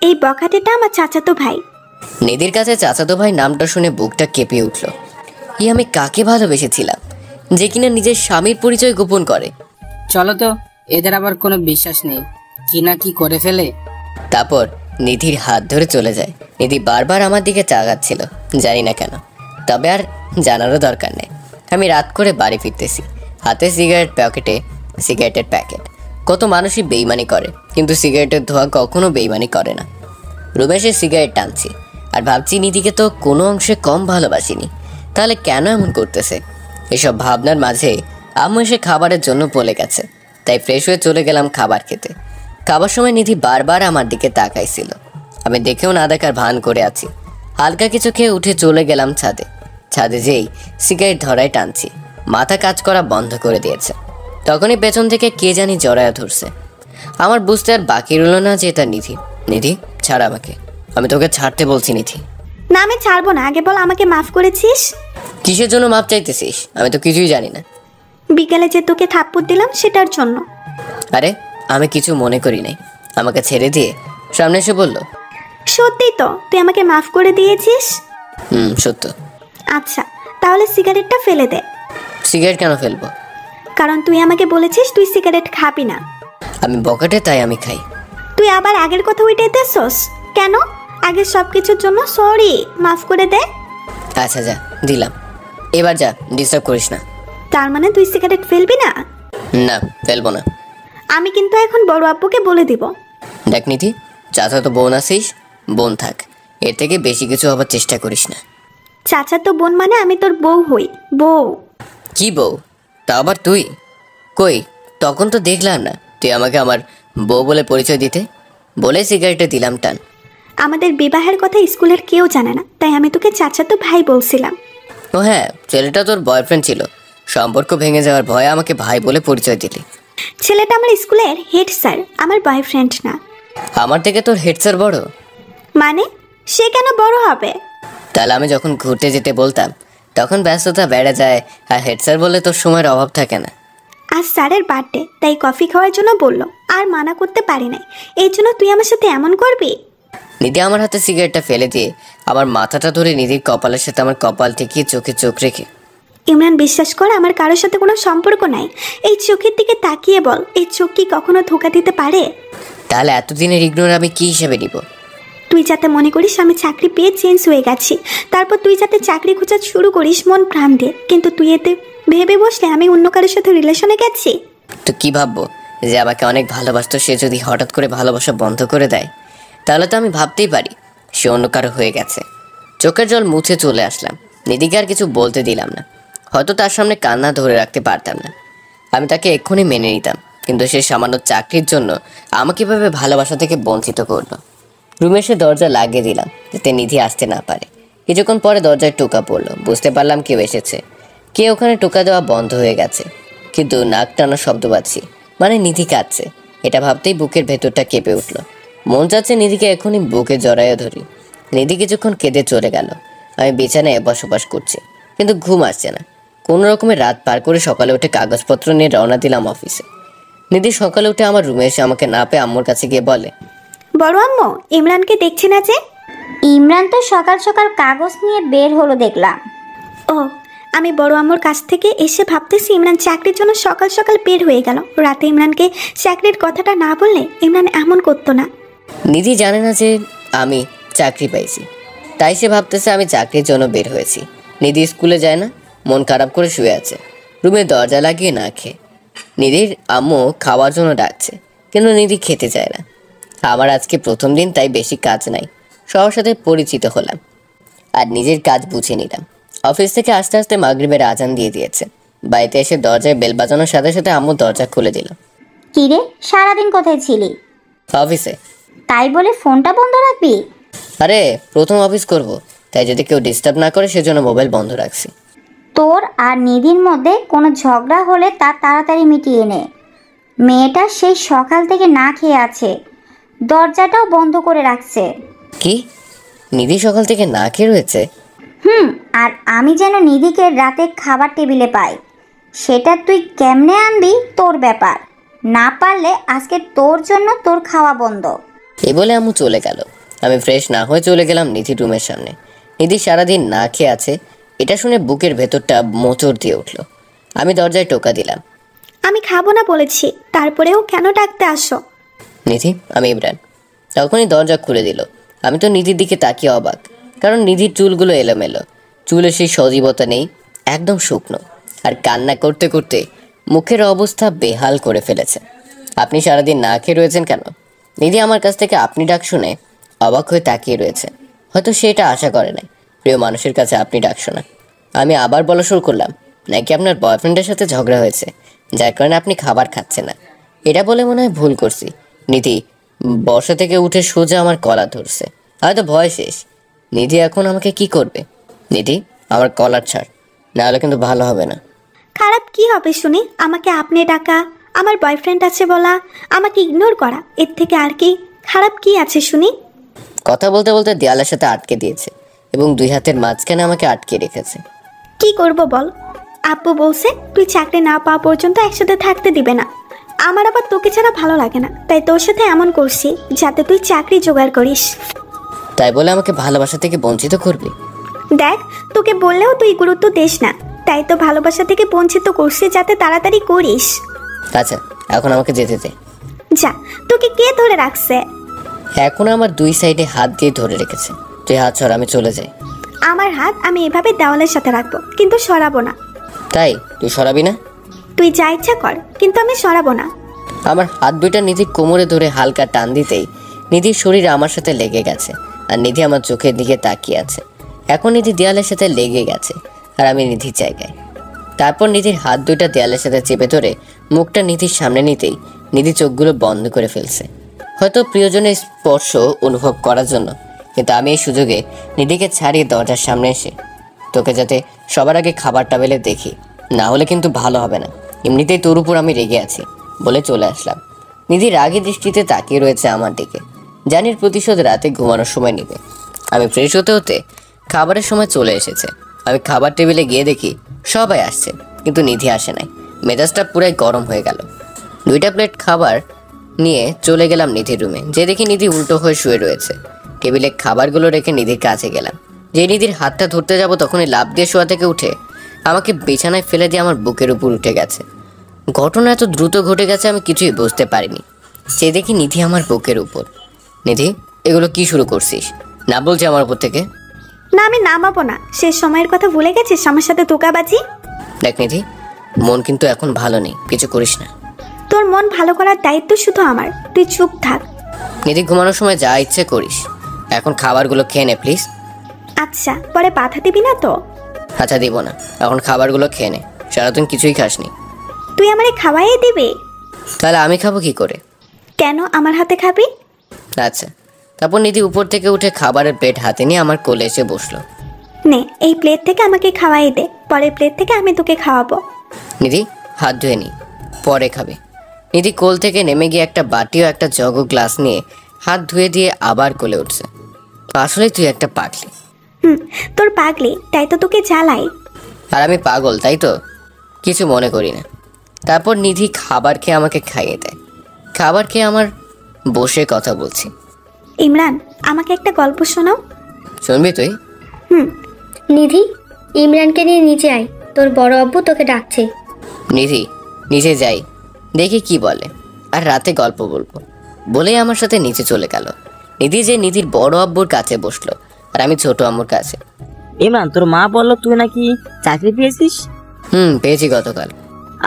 এই বখাটেটা আমার চাচাতো ভাই। নিধির কাছে চাচাতো ভাই নামটা শুনে বুকটা কেঁপে উঠল। আমি কাকে ভালোবেসেছিলাম যে কিনা নিজের স্বামীর পরিচয় গোপন করে? চলো তো, এদের আবার কোনো বিশ্বাস নেই, কি না কি করে ফেলে। তারপর নিধির হাত ধরে চলে যায়। নিধি বারবার আমার দিকে তাকাচ্ছিল, জানি না কেন, তবে আর জানারও দরকার নেই। আমি রাত করে বাড়ি ফিরতেছি, হাতে সিগারেটের প্যাকেট। কত মানুষই বেইমানি করে, কিন্তু সিগারেটের ধোঁয়া কখনো বেইমানি করে না। রুমে এসে সিগারেট টানছি আর ভাবছি নিধিকে তো কোনো অংশে কম ভালোবাসিনি, তাহলে কেন এমন করতেছে? এসব ভাবনার মাঝে আম্মু এসে খাবারের জন্য বলে গেছে, তাই ফ্রেশ হয়ে চলে গেলাম খাবার খেতে। খাবার সময় নিধি বারবার আমার দিকে তাকাইছিল, আমি দেখেও না দেখার ভান করে আছি। হালকা কিছু খেয়ে উঠে চলে গেলাম ছাদে। ছাদে যেই সিগারেট ধরায় টানছি, মাথা কাজ করা বন্ধ করে দিয়েছে। তখনই পেছন থেকে কে জানি জড়ায়া ধরছে। আমার বুঝতে আর বাকি রইল না যে এটা নিধি। নিধি, ছাড় আমাকে, আমি তোকে ছাড়তে বলছি নিধি। না, আমি ছাড়বো না, আগে বল আমাকে মাফ করেছিস? কিসের জন্য মাপ চাইতেছিস? আমি তো কিছুই জানি না। বিকালে যে তোকে থাপ্পড় দিলাম সেটার জন্য। আরে আমি কিছু মনে করি নাই। আমাকে ছেড়ে দিয়ে সামনে এসে বলল, সত্যি তো তুই আমাকে মাফ করে দিয়েছিস? সত্য। আচ্ছা, তাহলে সিগারেটটা ফেলে দে। সিগারেট কেন ফেলবো? কারণ তুই আমাকে বলেছিস তুই সিগারেট খাবি না। আমি বকাটে, তাই আমি খাই। তুই আবার আগের কথা উঠাইতেছস কেন? আগের সব কিছুর জন্য সরি, মাফ করে দে। আচ্ছা যা, দিলাম। এবার যা, ডিস্টার্ব করিস না। তার মানে তুই সিগারেট ফেলবি না? না, ফেলবো না। আমি কিন্তু এখন বড় আব্বুকে বলে দিব। দেখ নিধি, চাচা তো বোন আছিস, বোন থাক, এর থেকে বেশি কিছু হবার চেষ্টা করিস না। চাচা তো বোন মানে আমি তোর বউ হই, বউ। কি বউ? তা আবার তুই? কই, তখন তো দেখলাম না তুই আমাকে আমার বউ বলে পরিচয় দিতে। বলে সিগারেটে দিলাম টান। আমাদের বিবাহের কথা স্কুলের কেউ জানে না, তাই আমি তোকে চাচা তো ভাই বলছিলাম। ও হ্যাঁ, ছেলেটা তোর বয়ফ্রেন্ড ছিল, সম্পর্ক ভেঙে যাওয়ার ভয়ে আমাকে ভাই বলে পরিচয় দিলি। ছেলেটা আমার স্কুলের হেড স্যার, আমার বয়ফ্রেন্ড না। আমার থেকে তোর হেড স্যার বড়? মানে সে কেন বড় হবে? তাহলে আমি যখন ঘুরতে যেতে বলতাম তখন ব্যস্ততা বেড়ে যায়, আর হেড স্যার বলে তোর সময়ের অভাব থাকে না। আজ স্যারের বার্থডে, তাই কফি খাওয়ার জন্য বললো, আর মানা করতে পারি নাই। এই জন্য তুই আমার সাথে এমন করবি? নিধি আমার হাতে সিগারেটটা ফেলে দিয়ে আমার মাথাটা ধরে নিধির কপালের সাথে আমার কপাল ঠেকিয়ে চোখে চোখ রেখে, ইমরান বিশ্বাস কর, আমার কারোর সাথে কোনো সম্পর্ক নাই। এই চোখের দিকে তাকিয়ে বল, এই চোখ কি কখনো ধোকা দিতে পারে? তাহলে এতদিনের ইগনোর আমি কি হিসেবে নিব? তুই যাতে মনে করিস আমি চাকরি পেয়ে চেঞ্জ হয়ে গেছি, তারপর তুই যাতে চাকরি খোঁজা শুরু করিস মন প্রাণ দিয়ে, কিন্তু তুই এতে ভেবে বসলে আমি অন্য কারোর সাথে রিলেশনে গেছি। তো কি ভাববো যে আমাকে অনেক ভালোবাসতো সে যদি হঠাৎ করে ভালোবাসা বন্ধ করে দেয়? তাহলে তো আমি ভাবতেই পারি সে অন্য কারো হয়ে গেছে। চোখের জল মুছে চলে আসলাম। নিধিকে আর কিছু বলতে দিলাম না, হয়তো তার সামনে কান্না ধরে রাখতে পারতাম না। আমি তাকে এক্ষুনি মেনে নিতাম, কিন্তু সে সামান্য চাকরির জন্য আমাকে এভাবে ভালোবাসা থেকে বঞ্চিত করলো। রুমে এসে দরজা লাগিয়ে দিলাম যাতে নিধি আসতে না পারে। কিছুক্ষণ পরে দরজায় টোকা পড়লো, বুঝতে পারলাম কেউ এসেছে। কে ওখানে টোকা দেওয়া বন্ধ হয়ে গেছে, কিন্তু নাক টানার শব্দ পাচ্ছি, মানে নিধি কাঁদছে। এটা ভাবতেই বুকের ভেতরটা কেঁপে উঠলো। মন চাচ্ছে নিধিকে এখনই বুকে জড়াইয়া ধরি। নিধি কিছুক্ষণ কেঁদে চলে গেল। আমি বিছানায় বসবাস করছি, কিন্তু ঘুম আসছে না। কোনো রকমে রাত পার করে সকালে উঠে কাগজপত্র নিয়ে রওনা দিলাম অফিসে। নিধি সকালে উঠে আমার রুমে এসে আমাকে না পেয়ে আম্মুর কাছে গিয়ে বলে, বড় আম্মু, ইমরানকে দেখছি না যে? ইমরান তো সকাল সকাল কাগজ নিয়ে বের হলো দেখলাম। ও, আমি বড় আম্মুর কাছ থেকে এসে ভাবতেছি ইমরান চাকরির জন্য সকাল সকাল বের হয়ে গেল। রাতে ইমরানকে চাকরির কথাটা না বললে ইমরান এমন করতো না। নিধি জানে না যে আমি চাকরি পাইছি, তাই সে ভাবতেছে আমি চাকরির জন্য বের হয়েছি। নিধি স্কুলে যায় না, মন খারাপ করে শুয়ে আছে রুমে দরজা লাগিয়ে না খেয়ে। নিধির আম্মু খাওয়ার জন্য ডাকছে, কিন্তু নিধি খেতে চায় না। আমার আজকে প্রথম দিন, তাই বেশি কাজ নাই, সবার সাথে পরিচিত হলাম আর নিজের কাজ বুঝে নিলাম। অফিস থেকে আস্তে আস্তে মাগরিবের আজান দিয়ে দিয়েছে। বাড়িতে এসে দরজায় বেল বাজানোর সাথে সাথে আম্মু দরজা খুলে দিল। কিরে, সারাদিন কোথায় ছিলি? অফিসে। তাই বলে ফোনটা বন্ধ রাখবি? আরে প্রথম অফিস করব, তাই যদি কেউ ডিস্টার্ব না করে সেজন্য মোবাইল বন্ধ রাখছি। তোর আর নিধির মধ্যে কোনো ঝগড়া হলে তা তাড়াতাড়ি মিটিয়ে নে। মেয়েটা সেই সকাল থেকে না খেয়ে আছে, দরজাটাও বন্ধ করে রাখছে। কি? নিধি সকাল থেকে না খেয়ে রয়েছে? আর আমি যেন নিধিকে রাতে খাবার টেবিলে পাই, সেটা তুই কেমনে আনবি তোর ব্যাপার। না পারলে আজকে তোর জন্য তোর খাওয়া বন্ধ। এ বলে আম্মু চলে গেল। আমি ফ্রেশ না হয়ে চলে গেলাম নিধির রুমের সামনে। নিধি সারাদিন না খেয়ে আছে, এটা শুনে বুকের ভেতরটা মোচড় দিয়ে উঠলো। আমি দরজায় টোকা দিলাম। আমি খাবো না বলেছি, তারপরেও কেন ডাকতে আসো? নিধি, আমি ইমরান। তখনই দরজা খুলে দিল। আমি তো নিধির দিকে তাকিয়ে অবাক, কারণ নিধির চুলগুলো এলোমেলো, চুলে সেই সজীবতা নেই, একদম শুকনো, আর কান্না করতে করতে মুখের অবস্থা বেহাল করে ফেলেছে। আপনি সারাদিন না খেয়ে রয়েছেন কেন? নিধি আমার কাছ থেকে আপনি ডাক শুনে অবাক হয়ে তাকিয়ে রয়েছে। হয়তো সে এটা আশা করে নাই, প্রিয় মানুষের কাছে আপনি ডাক শোনা। আমি আবার বলা শুরু করলাম, নাকি আপনার বয়ফ্রেন্ডের সাথে ঝগড়া হয়েছে, যার কারণে আপনি খাবার খাচ্ছেন না? এটা বলে মনে হয় ভুল করছি। নিধি বসা থেকে উঠে সোজা আমার কলা ধরছে। হয়তো ভয় শেষ। নিধি এখন আমাকে কি করবে? নিধি, আমার কলার ছাড়, নাহলে কিন্তু ভালো হবে না। খারাপ কি হবে শুনি? আমাকে আপনি ডাকা, আমার বয়ফ্রেন্ড আছে বলা, আমাকে ইগনোর করা, এর থেকে আর কি খারাপ কি আছে শুনি? কথা বলতে বলতে দেয়ালের সাথে আটকে দিয়েছে এবং দুই হাতের মাঝখানে আমাকে আটকে রেখেছে। কি করব বল? আব্বু বলছে তুই চাকরি না পাওয়া পর্যন্ত একসাথে থাকতে দিবে না। আমার আবার তোকে ছাড়া ভালো লাগে না, তাই তোর সাথে এমন করছি যাতে তুই চাকরি জোগাড় করিস। তাই বলে আমাকে ভালোবাসা থেকে বঞ্চিত করবি? দেখ, তোকে বললেও তুই গুরুত্ব দিস না, তাই তো ভালোবাসা থেকে বঞ্চিত করছি যাতে তাড়াতাড়ি করিস। আচ্ছা, এখন আমাকে যেতে দে। যা, তোকে কে ধরে রাখছে? এখন আমার দুই সাইডে হাত দিয়ে ধরে রেখেছে। তুই হাত ছড়া, আমি চলে যাই। আমার হাত আমি এভাবে দেওয়ালের সাথে রাখবো, কিন্তু সরাবো না। তাই তুই সরাবি না? তুই যা ইচ্ছা কর, কিন্তু আমি সরাবো না। আমার হাত দুইটা নিধির কোমরে ধরে হালকা টান দিতেই নিধির শরীর আমার সাথে লেগে গেছে, আর নিধি আমার চোখের দিকে তাকিয়ে আছে। এখন নিধি দেয়ালের সাথে লেগে গেছে আর আমি নিধির জায়গায়। তারপর নিধির হাত দুইটা দেয়ালের সাথে চেপে ধরে মুখটা নিধির সামনে নিতেই নিধি চোখগুলো বন্ধ করে ফেলছে, হয়তো প্রিয়জনের স্পর্শ অনুভব করার জন্য। কিন্তু আমি এই সুযোগে নিধিকে ছাড়িয়ে দরজার সামনে এসে, তোকে যাতে সবার আগে খাবার টেবিলে দেখি, না হলে কিন্তু ভালো হবে না, এমনিতেই তোর উপর আমি রেগে আছি, বলে চলে আসলাম। নিধি রাগী দৃষ্টিতে তাকিয়ে রয়েছে আমার দিকে। জানির প্রতিশোধ রাতে ঘুমানোর সময় নিবে। আমি ফ্রেশ হতে হতে খাবারের সময় চলে এসেছে। আমি খাবার টেবিলে গিয়ে দেখি সবাই আসছে, কিন্তু নিধি আসে নাই। মেজাজটা পুরাই গরম হয়ে গেল। 2টা প্লেট খাবার নিয়ে চলে গেলাম নিধির রুমে, যে দেখি নিধি উল্টো হয়ে শুয়ে রয়েছে। টেবিলে খাবারগুলো রেখে নিধির কাছে গেলাম। যে নিধির হাতটা ধরতে যাব, তখনই লাফ দিয়ে শোয়া থেকে উঠে আমাকে বিছানায় ফেলে দিয়ে আমার বুকের উপর উঠে গেছে। ঘটনা এত দ্রুত ঘটে গেছে আমি কিছুই বুঝতে পারিনি। যে দেখি নিধি আমার বুকের উপর। নিধি, এগুলো কি শুরু করছিস? না বলছি আমার উপর থেকে। না, আমি নামাবো না। শেষ সময়ের কথা ভুলে গেছিস আমার সাথে ধোঁকাবাজি? দেখ নিধি, মন কিন্তু এখন ভালো নেই, কিছু করিস না। তোর মন ভালো করার দায়িত্ব শুধু আমার, তুই চুপ থাক। নিধি, ঘুমানোর সময় যা ইচ্ছে করিস, এখন খাবারগুলো খেয়ে নে প্লিজ। আচ্ছা, পরে বাধা দিবি না তো? আচ্ছা, দিব না, এখন খাবারগুলো খেয়ে নে। সারাদিন কিছুই খাসনি। তুই আমারে খাওয়াই দিবি? তাহলে আমি খাবো কি করে? কেন আমার হাতে খাবি? আচ্ছা। তারপর নিধি উপর থেকে উঠে খাবারের প্লেট হাতে নিয়ে আমার কোলে এসে বসলো। নে এই প্লেট থেকে আমাকে খাওয়াই দে, পরের প্লেট থেকে আমি তোকে খাওয়াবো। নিধি হাত ধুয়ে নি, পরে খাবে। নিধি কোল থেকে নেমে গিয়ে একটা বাটি ও একটা জগ ও গ্লাস নিয়ে হাত ধুয়ে দিয়ে আবার কোলে উঠছে। আসলে তুই একটা পাগলি। তোর পাগলি তাই তো তোকে জ্বালাই। আর আমি পাগল তাই তো? কিছু মনে করি না। তারপর নিধি খাবার খেয়ে আমাকে খাইয়ে দেয়। খাবার খেয়ে আমার বসে কথা বলছি। ইমরান, আমাকে একটা গল্প শোনাও। শুনবি তুই? নিধি, ইমরানকে নিয়ে নিচে আয়, তোর বড় আব্বু তোকে ডাকছে। নিধি নিচে যাই, দেখি কি বলে, আর রাতে গল্প বলবো বলেই আমার সাথে নিচে চলে গেল। নিধি যে নিধির বড় আব্বুর কাছে বসলো আর আমি ছোট আম্মুর কাছে। ইমরান, তোর মা বললো তুই নাকি চাকরি পেয়েছিস? পেয়েছি গতকাল।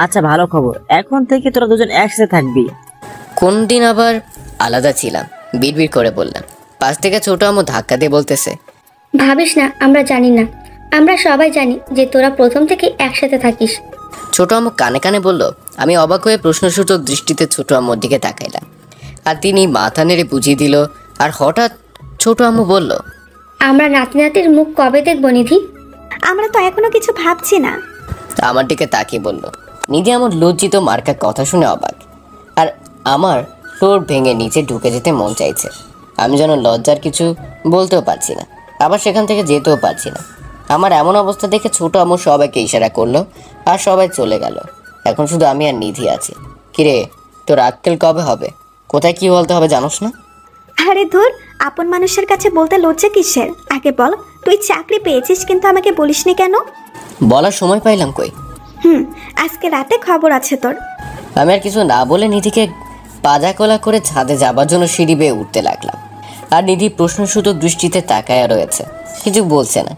আচ্ছা, ভালো খবর। এখন থেকে তোরা দুজন একসাথে থাকবি। কোন দিন আবার আলাদা ছিলাম, বিড়বিড় করে বললাম। পাশ থেকে ছোট আম্মু ধাক্কা দিয়ে বলতেছে, ভাবিস না, আমরা জানি না, আমরা সবাই জানি যে তোরা প্রথম থেকে একসাথে থাকিস। ছোট আম্মু কানে কানে বলল। আমি অবাক হয়ে প্রশ্নসূচক দৃষ্টিতে ছোট আম্মুর দিকে তাকাইলাম, আর তিনি মাথা নেড়ে বুঝিয়ে দিল। আর হঠাৎ ছোট আম্মু বলল, আমরা নাতি নাতির মুখ কবে দেখবো নিধি? আমরা তো এখনো কিছু ভাবছি না। আমার দিকে তাকিয়ে বলল। নিধি আমার লজ্জিত মার্কা কথা শুনে অবাক, আর আমার ফ্লোর ভেঙে নিচে ঢুকে যেতে মন চাইছে। আমি যেন লজ্জার কিছু বলতেও পারছি না, আবার সেখান থেকে যেতেও পারছি না। আমার এমন অবস্থা দেখে ছোট আম্মু সবাইকে ইশারা করলো আর সবাই চলে গেল। এখন শুধু আমি আর নিধি আছি। কিরে, তোর আক্কেল কবে হবে? কোথায় কি বলতে হবে জানোস না? আরে ধুর, আপন মানুষের কাছে বলতে লজ্জা কিসের? আগে বল, তুই চাকরি পেয়েছিস কিন্তু আমাকে বলিসনি কেন? বলার সময় পাইলাম কই। আজকে রাতে খবর আছে তোর। আমি আর কিছু না বলে নিধিকে পাজাকোলা করে ছাদে যাবার জন্য সিঁড়ি বেয়ে উঠতে লাগলাম। আর নিধি প্রশ্নসূচক দৃষ্টিতে তাকায়া রয়েছে, কিছু বলছে না।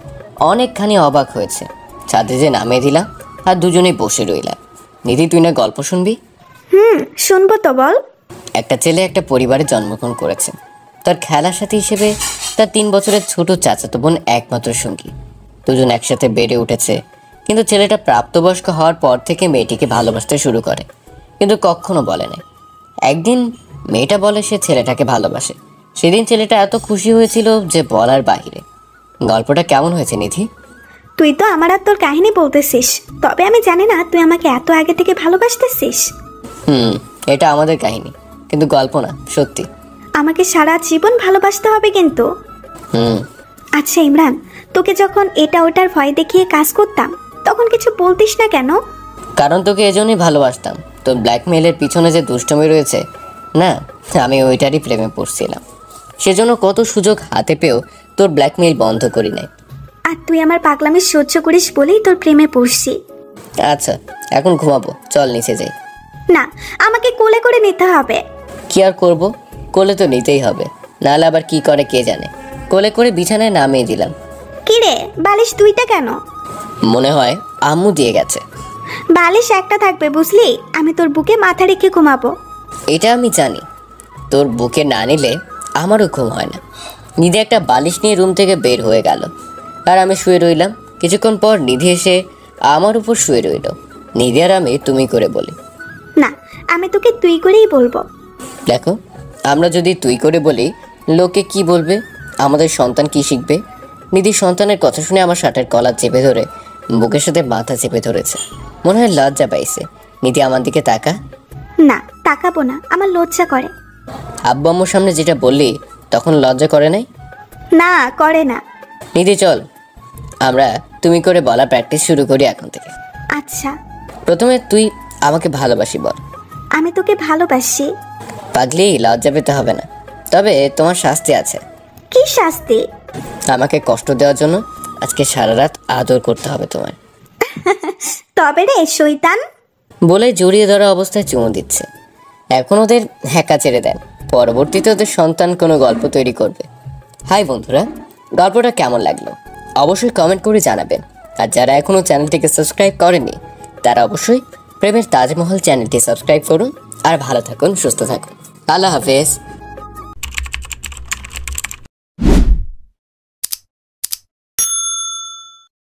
অনেকখানি অবাক হয়েছে। ছাদে যে নামিয়ে দিলাম আর দুজনেই বসে রইলাম। নিধি, তুই না গল্প শুনবি? শুনবো তো, বল। একটা ছেলে একটা পরিবারে জন্মগ্রহণ করেছে। তার খেলার সাথী হিসেবে তার 3 বছরের ছোট চাচাতো বোন একমাত্র সঙ্গী। দুজন একসাথে বেড়ে উঠেছে, কিন্তু ছেলেটা প্রাপ্তবয়স্ক হওয়ার পর থেকে মেয়েটিকে ভালোবাসতে শুরু করে, কিন্তু কখনো বলে না। একদিন মেয়েটা বলে সে ছেলেটাকে ভালোবাসে। সেদিন ছেলেটা এত খুশি হয়েছিল যে বলার বাহিরে। গল্পটা কেমন হয়েছে নিধি? তুই তো আমার আর তোর কাহিনী বলতেছিস, তবে আমি জানি না তুই আমাকে এত আগে থেকে ভালোবাসতেছিস। এটা আমাদের কাহিনী, কিন্তু গল্প না, সত্যি। আমাকে সারা জীবন ভালোবাসতে হবে কিন্তু। আচ্ছা ইমরান, তোকে যখন এটা ওটার ভয় দেখিয়ে কাজ করতাম তখন কিছু বলতিস না কেন? কারণ তোকে এজন্যই ভালোবাসতাম। তোর ব্ল্যাকমেইলের পিছনে যে দুষ্টমি রয়েছে না, আমি ওইটারই প্রেমে পড়ছিলাম। সেজন্য কত সুযোগ হাতে পেয়েও তোর ব্ল্যাকমেইল বন্ধ করি নাই। আর তুই আমার পাগলামি সহ্য করিস বলেই তোর প্রেমে পড়ছি। আচ্ছা, এখন ঘুমাবো, চল নিচে যাই। না, আমাকে কোলে করে নিতে হবে। কি আর করবো, কোলে তো নিতেই হবে, নাহলে আবার কি করে কে জানে। কোলে করে বিছানায় নামিয়ে দিলাম। কি রে, বালিশ দুইটা কেন? মনে হয় আম্মু দিয়ে গেছে। বালিশ একটা থাকবে বুঝলি, আমি তোর বুকে মাথা রেখে ঘুমাবো। এটা আমি জানি, তোর বুকে না নিলে আমারও ঘুম হয় না। নিধি একটা বালিশ নিয়ে রুম থেকে বের হয়ে গেল, আর আমি শুয়ে রইলাম। কিছুক্ষণ পর নিধি এসে আমার উপর শুয়ে রইল। নিধি আর আমি তুমি করে বলি। না, আমি তোকে তুই করেই বলবো। দেখো, আমরা যদি তুই করে বলি লোকে কি বলবে, আমাদের সন্তান কি শিখবে? নিধির সন্তানের কথা শুনে আমার শার্টের কলার চেপে ধরে বুকের সাথে মাথা চেপে ধরেছে। মনে হয় লজ্জা পাইছে। নিধি আমার দিকে তাকা। না, তাকাবো না, আমার লজ্জা করে। আব্বু আম্মুর সামনে যেটা বললি তখন লজ্জা করে নাই? না, করে না। নিধি চল, আমরা তুমি করে বলা প্র্যাকটিস শুরু করি এখন থেকে। আচ্ছা, প্রথমে তুই আমাকে ভালোবাসি বল। আমি তোকে ভালোবাসি। পাগলি, লজ্জা পেতে হবে না, তবে তোমার শাস্তি আছে। কি শাস্তি? আমাকে কষ্ট দেওয়ার জন্য আজকে সারা রাত আদর করতে হবে তোমার। তবে রে শয়তান, বলে জড়িয়ে ধরা অবস্থায় চুমু দিচ্ছে। এখন ওদের হ্যাকা ছেড়ে দেন, পরবর্তীতে ওদের সন্তান কোনো গল্প তৈরি করবে। হাই বন্ধুরা, গল্পটা কেমন লাগলো অবশ্যই কমেন্ট করে জানাবেন। আর যারা এখনও চ্যানেলটিকে সাবস্ক্রাইব করেনি তারা অবশ্যই প্রেমের তাজমহল চ্যানেলটি সাবস্ক্রাইব করুন। আর ভালো থাকুন, সুস্থ থাকুন। আল্লাহ হাফেজ।